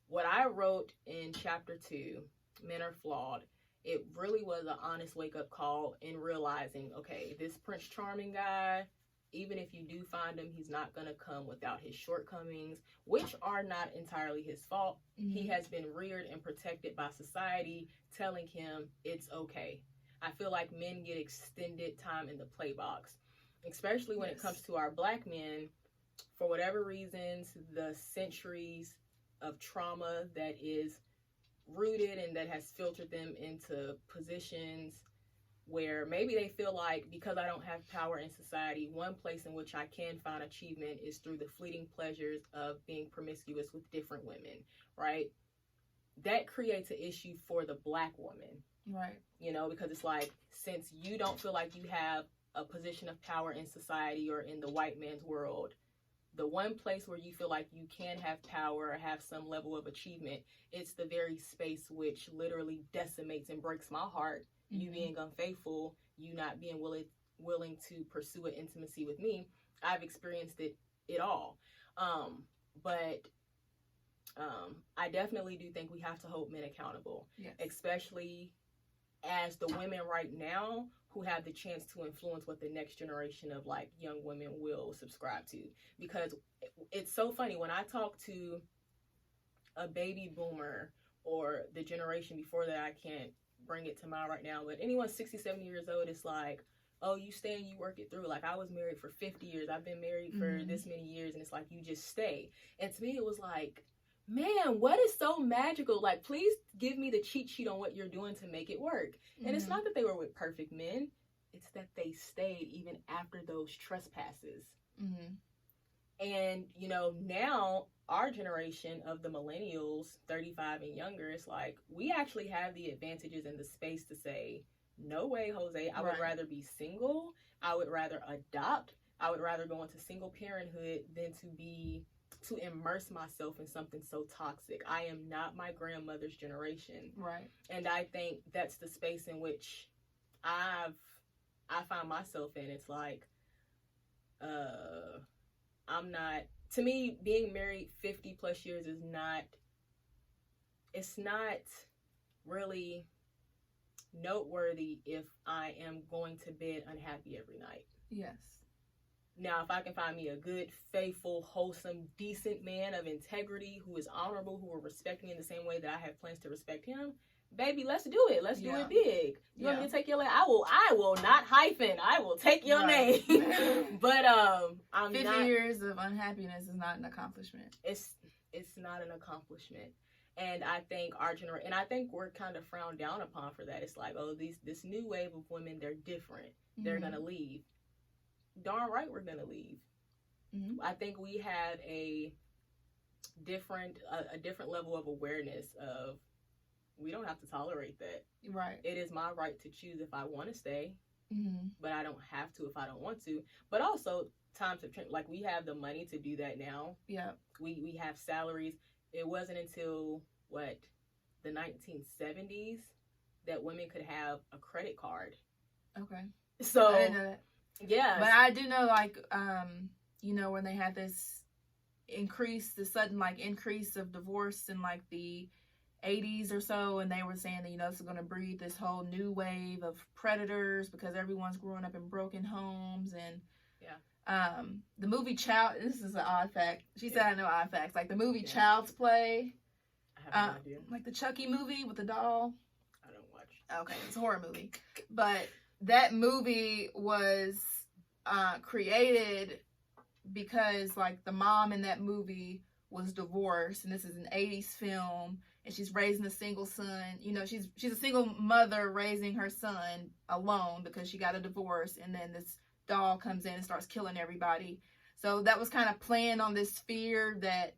what I wrote in chapter 2, Men Are Flawed, it really was an honest wake-up call in realizing, okay, this Prince Charming guy, even if you do find him, he's not going to come without his shortcomings, which are not entirely his fault. Mm-hmm. He has been reared and protected by society, telling him it's okay. I feel like men get extended time in the play box, especially when it comes to our Black men. For whatever reasons, the centuries of trauma that is rooted and that has filtered them into positions where maybe they feel like, because I don't have power in society, one place in which I can find achievement is through the fleeting pleasures of being promiscuous with different women, right? That creates an issue for the Black woman. Right. You know, because it's like, since you don't feel like you have a position of power in society or in the white man's world, the one place where you feel like you can have power or have some level of achievement, it's the very space which literally decimates and breaks my heart. Mm-hmm. You being unfaithful, you not being willing to pursue an intimacy with me. I've experienced it all. But I definitely do think we have to hold men accountable, yes. Especially as the women right now who have the chance to influence what the next generation of like young women will subscribe to. Because it's so funny when I talk to a baby boomer or the generation before that, I can't bring it to mind right now, but anyone 60, 70 years old, it's like, oh, you stay and you work it through. Like, I was married for 50 years. I've been married for this many years. And it's like, you just stay. And to me, it was like, man, what is so magical? Like, please give me the cheat sheet on what you're doing to make it work. And it's not that they were with perfect men. It's that they stayed even after those trespasses. And, you know, now our generation of the millennials, 35 and younger, it's like, we actually have the advantages and the space to say, no way, Jose, I would rather be single. I would rather adopt. I would rather go into single parenthood than to immerse myself in something so toxic. I am not my grandmother's generation. Right. And I think that's the space in which I find myself in. It's like, I'm not, to me, being married 50 plus years is not, it's not really noteworthy if I am going to bed unhappy every night. Yes. Now, if I can find me a good, faithful, wholesome, decent man of integrity who is honorable, who will respect me in the same way that I have plans to respect him, baby, let's do it. Let's do it big. You want me to take your name? I will not hyphen. I will take your name. But I'm 50 not, years of unhappiness is not an accomplishment. It's not an accomplishment. And I think our generation, and I think we're kind of frowned down upon for that. It's like, oh, this new wave of women, they're different. They're gonna leave. Darn right we're gonna leave. I think we have a a different level of awareness of we don't have to tolerate that. Right. It is my right to choose if I want to stay, Mm-hmm. but I don't have to if I don't want to. But also, times have changed. Like, we have the money to do that now. Yeah. We have salaries. It wasn't until, the 1970s that women could have a credit card. Okay. So, I didn't know that. Yeah. But I do know, like, when they had this sudden increase of divorce in like the 80s or so, and they were saying that, this is going to breed this whole new wave of predators because everyone's growing up in broken homes. And the movie this is an odd fact. She said I know odd facts. Like the movie Child's Play. I have no idea. Like the Chucky movie with the doll. I don't watch. Okay, it's a horror movie. But that movie was created because like the mom in that movie was divorced, and this is an 80s film, and she's raising a single son. She's a single mother raising her son alone because she got a divorce, and then this doll comes in and starts killing everybody. So that was kind of playing on this fear that,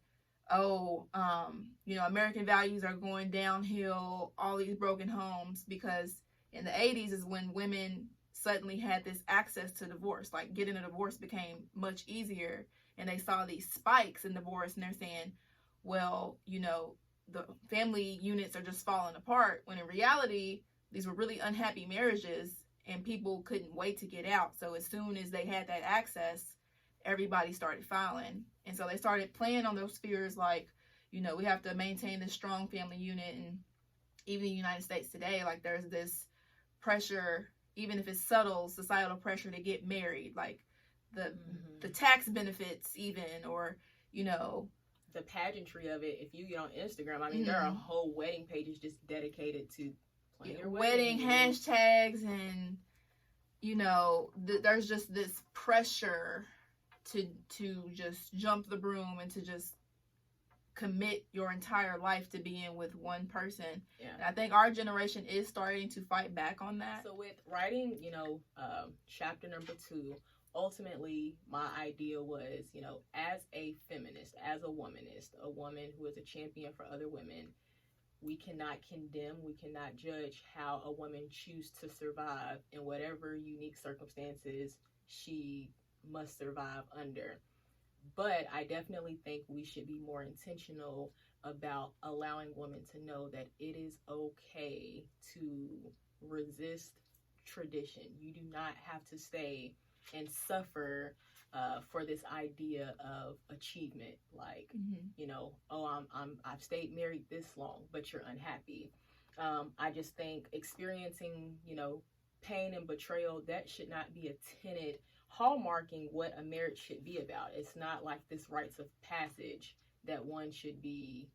American values are going downhill, all these broken homes, because in the 80s is when women suddenly had this access to divorce. Like getting a divorce became much easier, and they saw these spikes in divorce, and they're saying, well, the family units are just falling apart, when in reality, these were really unhappy marriages, and people couldn't wait to get out. So as soon as they had that access, everybody started filing. And so they started playing on those fears, like, we have to maintain this strong family unit. And even in the United States today, like there's this pressure, even if it's subtle, societal pressure to get married, like the tax benefits even, or, the pageantry of it. If you get on Instagram, I mean, there are whole wedding pages just dedicated to playing your wedding hashtags, and there's just this pressure to just jump the broom and to just commit your entire life to being with one person. Yeah. And I think our generation is starting to fight back on that. So with writing, chapter number 2, ultimately my idea was, as a feminist, as a womanist, a woman who is a champion for other women, we cannot condemn, we cannot judge how a woman chooses to survive in whatever unique circumstances she must survive under. But I definitely think we should be more intentional about allowing women to know that it is okay to resist tradition. You do not have to stay and suffer for this idea of achievement. Like, I've stayed married this long, but you're unhappy. I just think experiencing, pain and betrayal, that should not be a tenet hallmarking what a marriage should be about. It's not like this rites of passage that one should be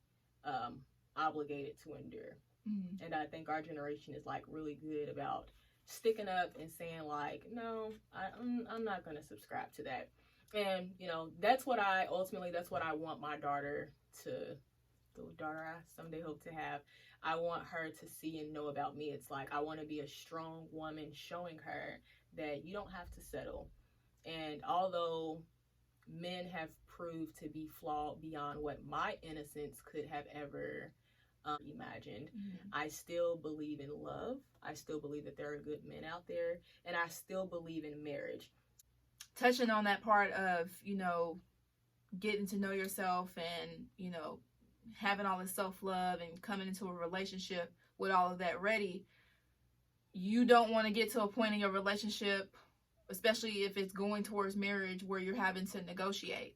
obligated to endure. Mm-hmm. And I think our generation is like really good about sticking up and saying like, no, I'm not going to subscribe to that. And, that's what I want my daughter the daughter I someday hope to have. I want her to see and know about me. It's like, I want to be a strong woman, showing her that you don't have to settle. And although men have proved to be flawed beyond what my innocence could have ever imagined, I still believe in love. I still believe that there are good men out there, and I still believe in marriage. Touching on that part of, getting to know yourself and, having all this self-love and coming into a relationship with all of that ready, you don't want to get to a point in your relationship, especially if it's going towards marriage, where you're having to negotiate.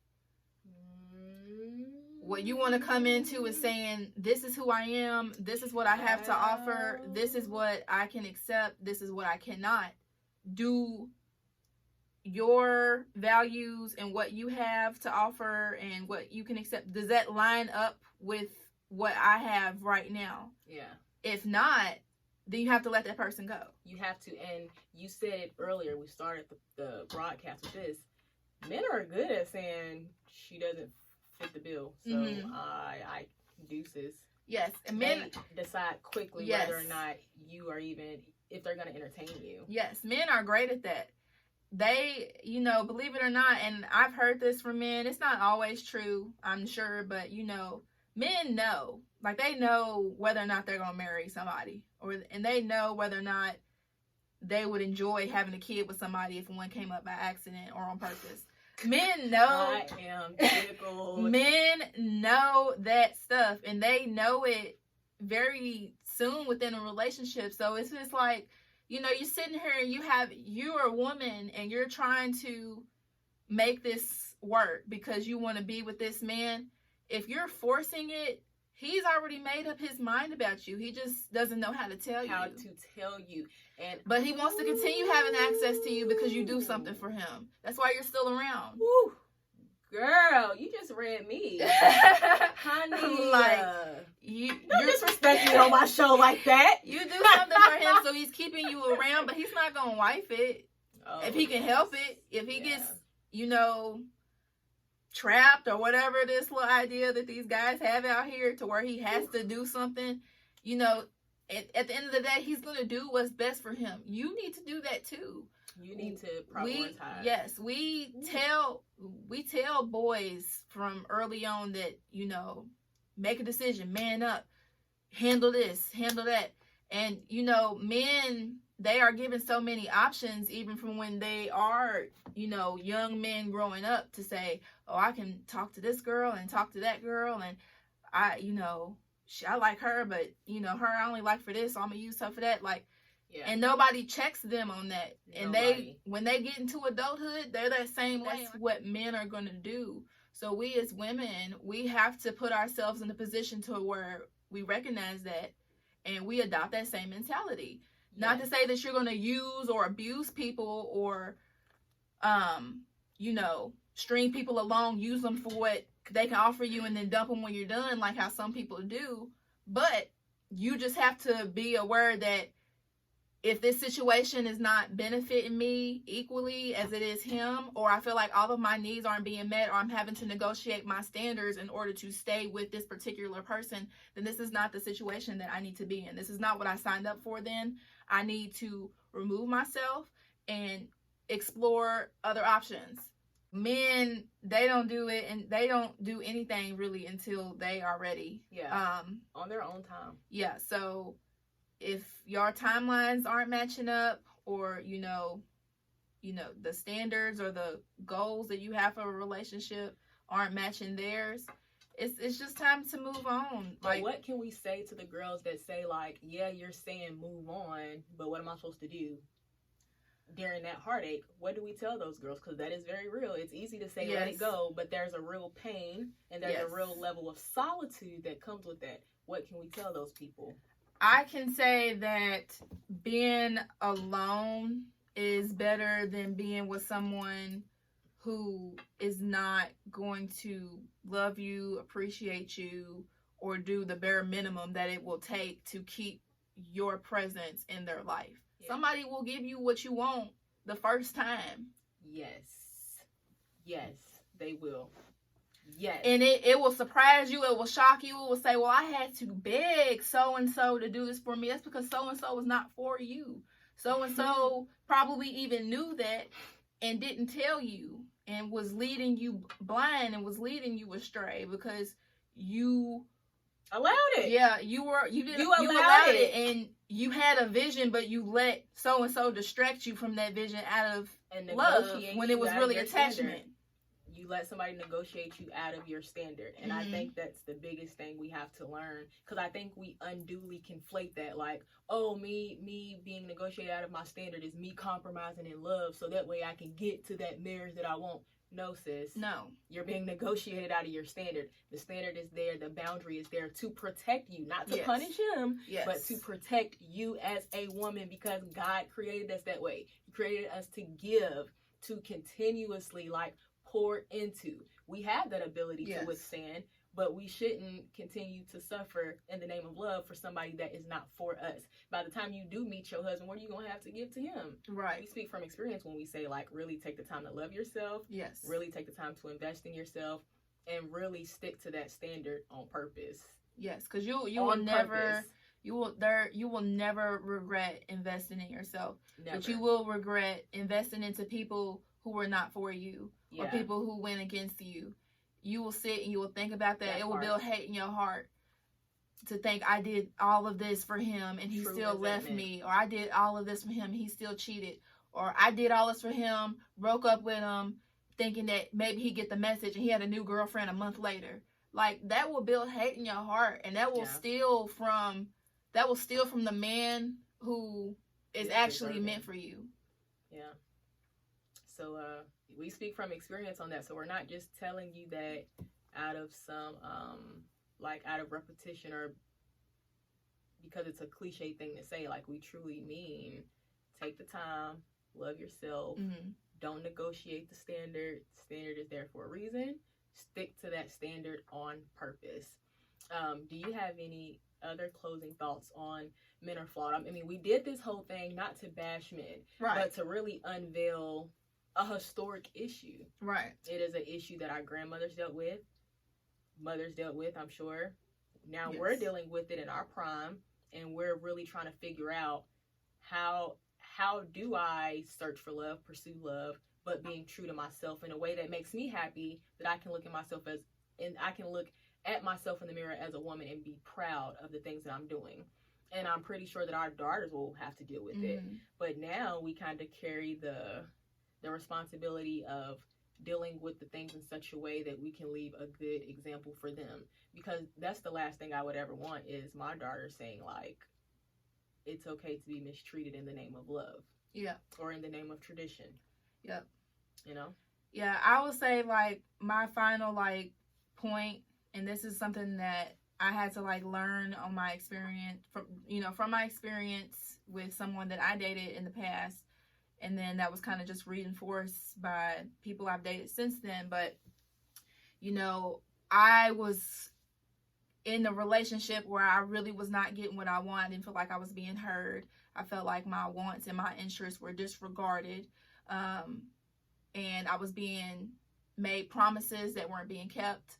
What you want to come into is saying, this is who I am, this is what I have to offer, this is what I can accept, this is what I cannot. Do your values and what you have to offer and what you can accept, does that line up with what I have right now? Yeah. If not, then you have to let that person go. You have to, and you said it earlier, we started the broadcast with this. Men are good at saying she doesn't fit the bill, so I deuces. Yes, and men decide quickly whether or not you are even, if they're going to entertain you. Yes, men are great at that. they, you know, believe it or not, and I've heard this from men, it's not always true, I'm sure, but, you know, men know. Like, they know whether or not they're going to marry somebody. And they know whether or not they would enjoy having a kid with somebody if one came up by accident or on purpose. Men know. I am tickled. Men know that stuff, and they know it very soon within a relationship. So it's just like, you know, you're sitting here and you're a woman and you're trying to make this work because you want to be with this man. If you're forcing it, he's already made up his mind about you. He just doesn't know how to tell you. But he wants to continue having access to you because you do something for him. That's why you're still around. Woo. Girl, you just read me. Honey. Like, you're disrespecting me on my show like that. You do something for him, so he's keeping you around, but he's not going to wife it. Oh, if he can help it. If he gets, you know, trapped or whatever this little idea that these guys have out here to where he has to do something, you know, at the end of the day, he's going to do what's best for him. You need to do that too. You need to prioritize. We tell boys from early on that, you know, make a decision, man up, handle this, handle that. And, you know, men, they are given so many options even from when they are, you know, young men growing up to say, oh, I can talk to this girl and talk to that girl. And I, you know, I like her, but, you know, her I only like for this, so I'm going to use her for that. Like, yeah. And nobody checks them on that. And when they get into adulthood, they're that same way. That's what men are going to do. So we as women, we have to put ourselves in a position to where we recognize that and we adopt that same mentality. Yes. Not to say that you're going to use or abuse people or, you know, string people along, use them for what they can offer you and then dump them when you're done, like how some people do. But you just have to be aware that if this situation is not benefiting me equally as it is him, or I feel like all of my needs aren't being met, or I'm having to negotiate my standards in order to stay with this particular person, then this is not the situation that I need to be in. This is not what I signed up for then. I need to remove myself and explore other options. Men, they don't do it, and they don't do anything really until they are ready. Yeah. On their own time. Yeah. So if your timelines aren't matching up, or you know the standards or the goals that you have for a relationship aren't matching theirs, it's just time to move on. Like, what can we say to the girls that say, like, yeah, you're saying move on, but what am I supposed to do during that heartache? What do we tell those girls? Because that is very real. It's easy to say let it go, but there's a real pain and there's a real level of solitude that comes with that. What can we tell those people? I can say that being alone is better than being with someone who is not going to love you, appreciate you, or do the bare minimum that it will take to keep your presence in their life. Yeah. Somebody will give you what you want the first time. Yes, they will. Yes. And it will surprise you. It will shock you. It will say, well, I had to beg so-and-so to do this for me. That's because so-and-so was not for you. So-and-so probably even knew that and didn't tell you and was leading you blind and was leading you astray because you allowed it. Yeah, you allowed it. And you had a vision, but you let so-and-so distract you from that vision out of love when it was really attachment. Standard. You let somebody negotiate you out of your standard. And I think that's the biggest thing we have to learn. Because I think we unduly conflate that. Like, oh, me being negotiated out of my standard is me compromising in love so that way I can get to that marriage that I want. No, sis. No. You're being negotiated out of your standard. The standard is there. The boundary is there to protect you. Not to punish him, but to protect you as a woman because God created us that way. He created us to give, to continuously, like, pour into. We have that ability to withstand, but we shouldn't continue to suffer in the name of love for somebody that is not for us. By the time you do meet your husband, what are you going to have to give to him? Right. We speak from experience when we say, like, really take the time to love yourself. Yes. Really take the time to invest in yourself and really stick to that standard on purpose. Yes, because you will never You will never regret investing in yourself. Never. But you will regret investing into people who were not for you, or people who went against you. You will sit and you will think about that. It will build hate in your heart to think, I did all of this for him and he still left me, or I did all of this for him and he still cheated, or I did all this for him, broke up with him, thinking that maybe he'd get the message and he had a new girlfriend a month later. Like, that will build hate in your heart, and that will steal from the man who is actually meant for you. Yeah. So we speak from experience on that. So we're not just telling you that out of some out of repetition or because it's a cliche thing to say. Like, we truly mean take the time, love yourself, don't negotiate the standard. Standard is there for a reason. Stick to that standard on purpose. Do you have any other closing thoughts on men are flawed? I mean, we did this whole thing not to bash men, but to really unveil a historic issue. Right. It is an issue that our grandmothers dealt with, mothers dealt with, I'm sure. Now we're dealing with it in our prime, and we're really trying to figure out how do I search for love, pursue love, but being true to myself in a way that makes me happy, that I can look at myself I can look at myself in the mirror as a woman and be proud of the things that I'm doing. And I'm pretty sure that our daughters will have to deal with it. But now we kind of carry the responsibility of dealing with the things in such a way that we can leave a good example for them. Because that's the last thing I would ever want, is my daughter saying, like, it's okay to be mistreated in the name of love. Yeah. Or in the name of tradition. Yep. You know? Yeah, I would say, like, my final, like, point, and this is something that I had to, like, learn on my experience, from my experience with someone that I dated in the past, and then that was kind of just reinforced by people I've dated since then. But, I was in a relationship where I really was not getting what I wanted. I didn't feel like I was being heard. I felt like my wants and my interests were disregarded. And I was being made promises that weren't being kept.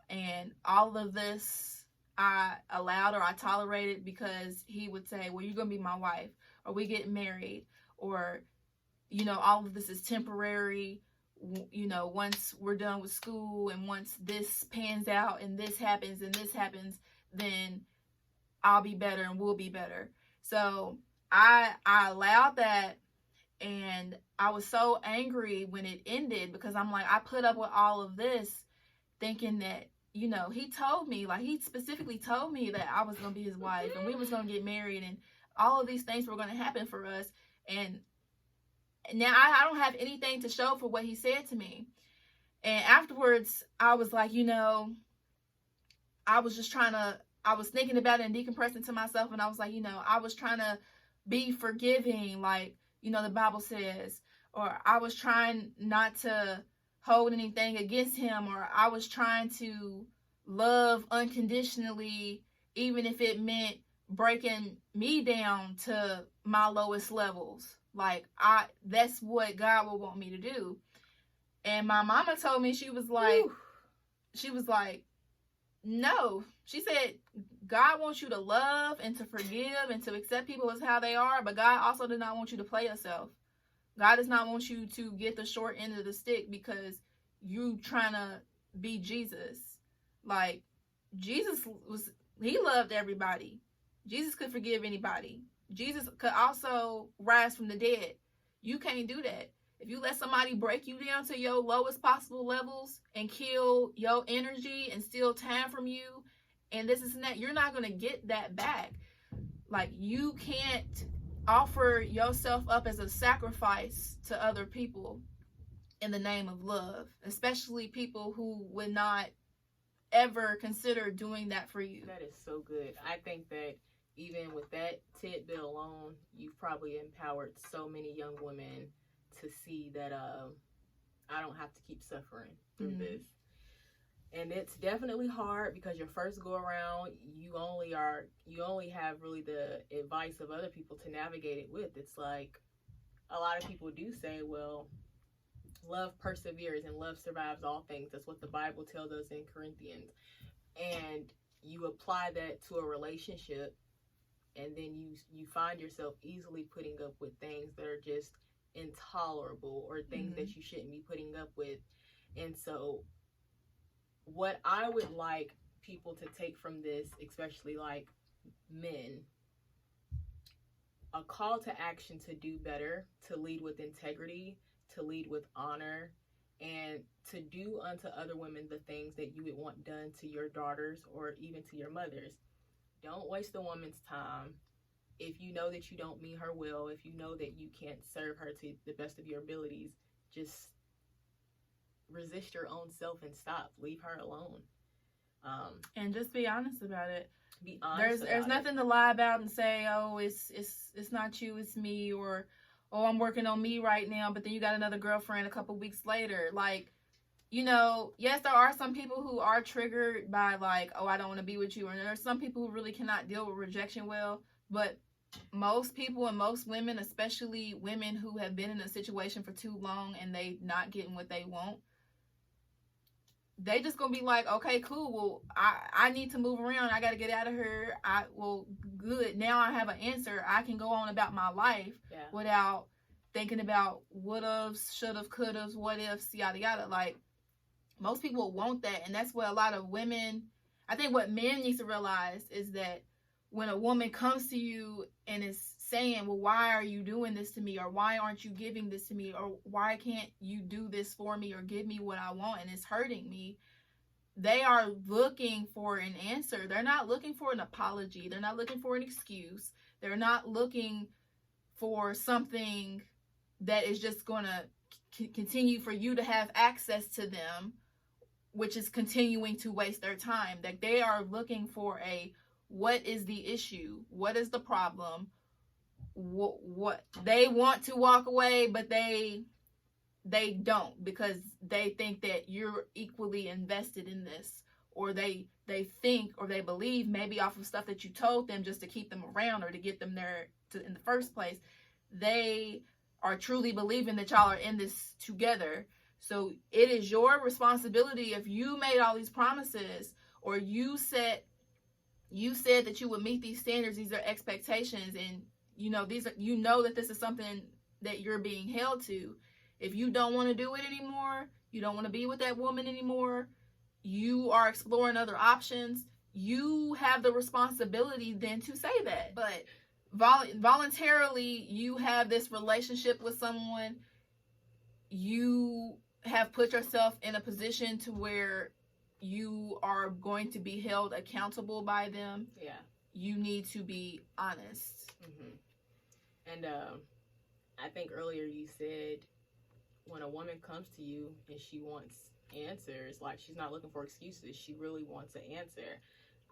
And all of this I allowed, or I tolerated, because he would say, well, you're going to be my wife, or we get married, or, all of this is temporary. Once we're done with school and once this pans out and this happens, then I'll be better and we'll be better. So I allowed that, and I was so angry when it ended, because I'm like, I put up with all of this thinking that, he told me, like, he specifically told me that I was going to be his wife and we was going to get married and all of these things were going to happen for us. And now I don't have anything to show for what he said to me. And afterwards, I was like, I was thinking about it and decompressing to myself. And I was like, I was trying to be forgiving, like, the Bible says, or I was trying not to hold anything against him, or I was trying to love unconditionally, even if it meant breaking me down to my lowest levels. Like, that's what God would want me to do. And my mama told me, she was like, no. She said, God wants you to love and to forgive and to accept people as how they are, but God also does not want you to play yourself. God does not want you to get the short end of the stick because you trying to be Jesus. Like, he loved everybody. Jesus could forgive anybody. Jesus could also rise from the dead. You can't do that. If you let somebody break you down to your lowest possible levels and kill your energy and steal time from you and this and that, you're not going to get that back. Like, you can't offer yourself up as a sacrifice to other people in the name of love, especially people who would not ever consider doing that for you. That is so good. I think that even with that tidbit alone, you've probably empowered so many young women to see that I don't have to keep suffering through this. And it's definitely hard because your first go around, you only have really the advice of other people to navigate it with. It's like a lot of people do say, well, love perseveres and love survives all things. That's what the Bible tells us in Corinthians. And you apply that to a relationship, and then you find yourself easily putting up with things that are just intolerable, or things Mm-hmm. that you shouldn't be putting up with. And so what I would like people to take from this, especially like men, a call to action to do better, to lead with integrity, to lead with honor, and to do unto other women the things that you would want done to your daughters or even to your mothers. Don't waste a woman's time. If you know that you don't mean her well, if you know that you can't serve her to the best of your abilities, just resist your own self and stop. Leave her alone. And just be honest about it. Be honest. There's nothing to lie about and say, oh, it's not you, it's me, or oh, I'm working on me right now, but then you got another girlfriend a couple weeks later. Like, you know, yes, there are some people who are triggered by like, oh, I don't want to be with you, and there's some people who really cannot deal with rejection well, but most people and most women, especially women who have been in a situation for too long and they not getting what they want, they just gonna be like, okay, cool, well, I need to move around, I gotta get out of here. Well, good, now I have an answer, I can go on about my life without thinking about what-ifs, should-have, could-have, what-ifs, yada yada. Like, most people want that, and that's what a lot of women, I think what men need to realize is that when a woman comes to you and is saying, well, why are you doing this to me, or why aren't you giving this to me, or why can't you do this for me or give me what I want and it's hurting me, they are looking for an answer. They're not looking for an apology. They're not looking for an excuse. They're not looking for something that is just going to continue for you to have access to them, which is continuing to waste their time. That they are looking for what is the issue? What is the problem? What they want to walk away, but they don't, because they think that you're equally invested in this, or they think, or they believe, maybe off of stuff that you told them just to keep them around or to get them there in the first place, they are truly believing that y'all are in this together. So it is your responsibility, if you made all these promises, or you said that you would meet these standards, these are expectations, and you know that this is something that you're being held to. If you don't want to do it anymore, you don't want to be with that woman anymore, you are exploring other options, you have the responsibility then to say that. But voluntarily, you have this relationship with someone, you have put yourself in a position to where you are going to be held accountable by them. Yeah. You need to be honest. Mm-hmm. And I think earlier you said, when a woman comes to you and she wants answers, like, she's not looking for excuses, she really wants an answer.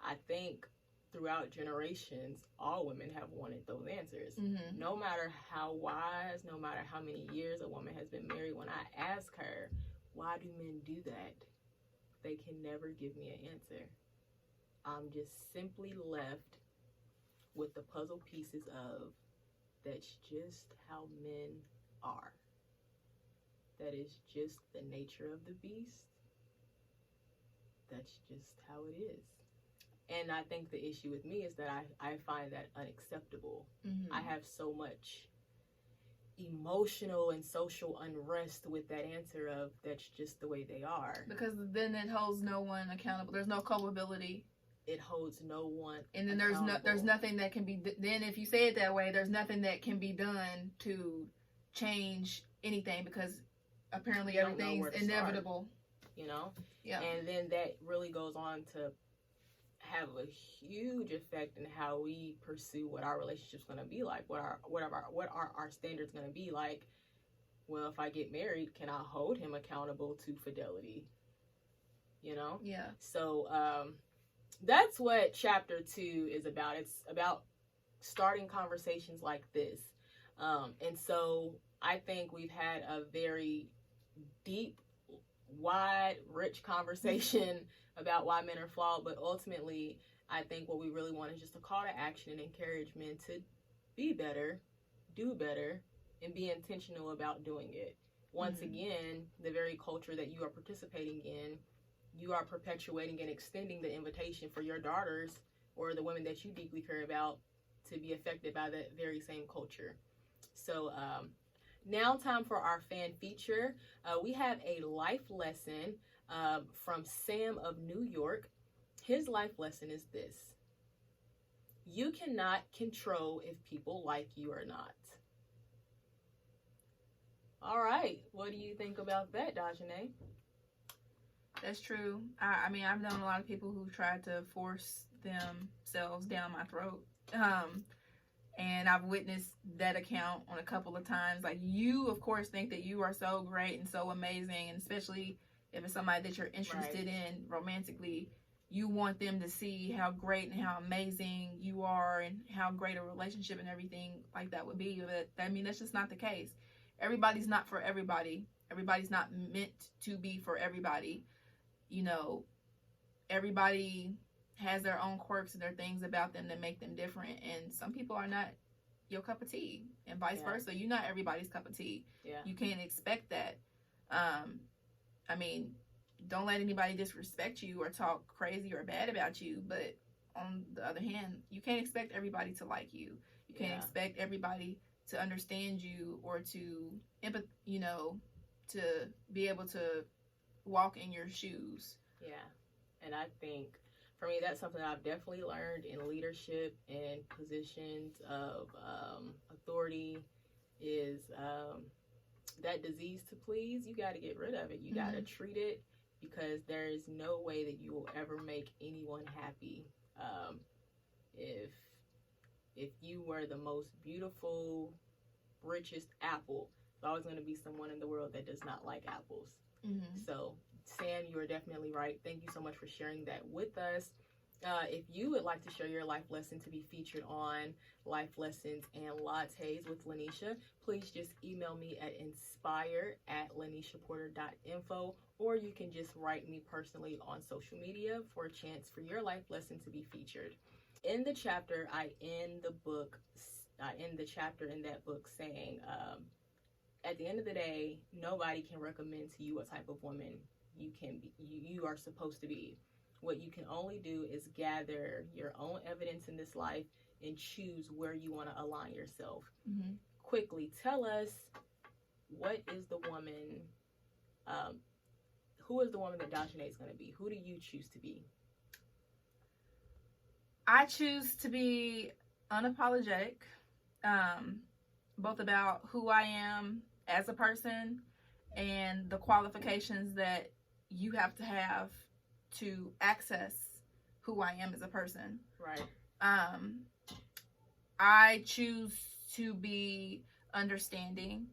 I think throughout generations, all women have wanted those answers. Mm-hmm. No matter how wise, no matter how many years a woman has been married, when I ask her, why do men do that? They can never give me an answer. I'm just simply left with the puzzle pieces of, that's just how men are. That is just the nature of the beast. That's just how it is. And I think the issue with me is that I find that unacceptable. Mm-hmm. I have so much emotional and social unrest with that answer of, that's just the way they are. Because then it holds no one accountable. There's no culpability. It holds no one and then there's nothing that can be, then if you say it that way, there's nothing that can be done to change anything, because apparently everything's inevitable. Start, you know? Yeah. And then that really goes on to have a huge effect in how we pursue what our relationship's going to be like, what are our standards going to be like. Well, if I get married, can I hold him accountable to fidelity? You know? Yeah. So that's what chapter 2 is about. It's about starting conversations like this. And so I think we've had a very deep, wide, rich conversation about why men are flawed, but ultimately I think what we really want is just a call to action and encouragement to be better, do better, and be intentional about doing it. Once again, the very culture that you are participating in, you are perpetuating and extending the invitation for your daughters or the women that you deeply care about to be affected by that very same culture. So now time for our fan feature. We have a life lesson from Sam of New York. His life lesson is this: you cannot control if people like you or not. All right, what do you think about that, Dajhanae? That's true. I mean, I've known a lot of people who tried to force themselves down my throat. And I've witnessed that account on a couple of times. Like, you, of course, think that you are so great and so amazing, and especially if it's somebody that you're interested in romantically, you want them to see how great and how amazing you are and how great a relationship and everything like that would be. But I mean, that's just not the case. Everybody's not for everybody. Everybody's not meant to be for everybody. You know, everybody has their own quirks and their things about them that make them different, and some people are not your cup of tea, and vice versa. You're not everybody's cup of tea. You can't expect that. I mean, don't let anybody disrespect you or talk crazy or bad about you, but on the other hand, you can't expect everybody to like you. You can't expect everybody to understand you or to to be able to walk in your shoes. And I think for me, that's something I've definitely learned in leadership and positions of authority is that disease to please. You got to get rid of it. You got to treat it, because there is no way that you will ever make anyone happy. If you were the most beautiful, richest apple, there's always going to be someone in the world that does not like apples. So, Sam, you are definitely right. Thank you so much for sharing that with us. If you would like to share your life lesson to be featured on Life Lessons and Lattes with Lanisha, please just email me at inspire@lanishaporter.info, or you can just write me personally on social media for a chance for your life lesson to be featured. In the chapter, I end the chapter in that book saying, at the end of the day, nobody can recommend to you what type of woman you are supposed to be. What you can only do is gather your own evidence in this life and choose where you want to align yourself. Quickly, tell us, what is the woman, who is the woman that Dajhanae is going to be? Who do you choose to be? I choose to be unapologetic, both about who I am as a person and the qualifications that you have to access who I am as a person. Right. I choose to be understanding,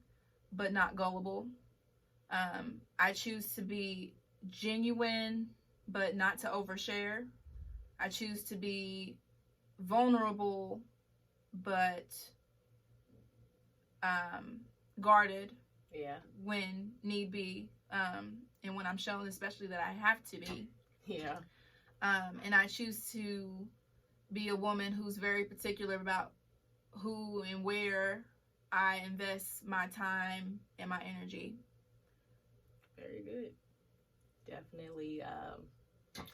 but not gullible. I choose to be genuine, but not to overshare. I choose to be vulnerable, but guarded when need be, and when I'm shown especially that I have to be. And I choose to be a woman who's very particular about who and where I invest my time and my energy. Very good. Definitely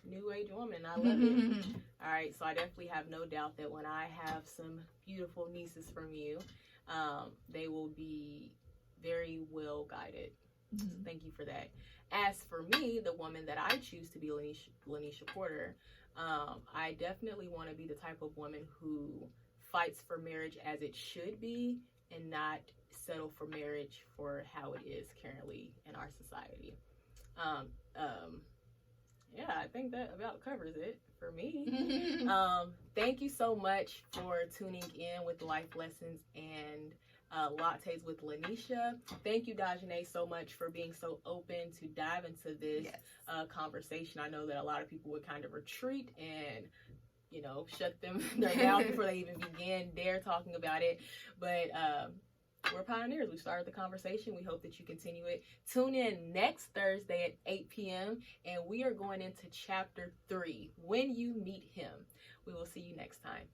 new age woman. I love it. All right, so I definitely have no doubt that when I have some beautiful nieces from you, they will be very well guided. So thank you for that. As for me, the woman that I choose to be, Lanisha Porter, I definitely want to be the type of woman who fights for marriage as it should be and not settle for marriage for how it is currently in our society. I think that about covers it for me. Thank you so much for tuning in with Life Lessons and Lattes with Lanisha. Thank you, Dajhanae, so much for being so open to dive into this conversation. I know that a lot of people would kind of retreat and shut their mouth before they even began their talking about it, but we're pioneers. We started the conversation. We hope that you continue it. Tune in next Thursday at 8 p.m. and we are going into chapter 3, When You Meet Him. We will see you next time.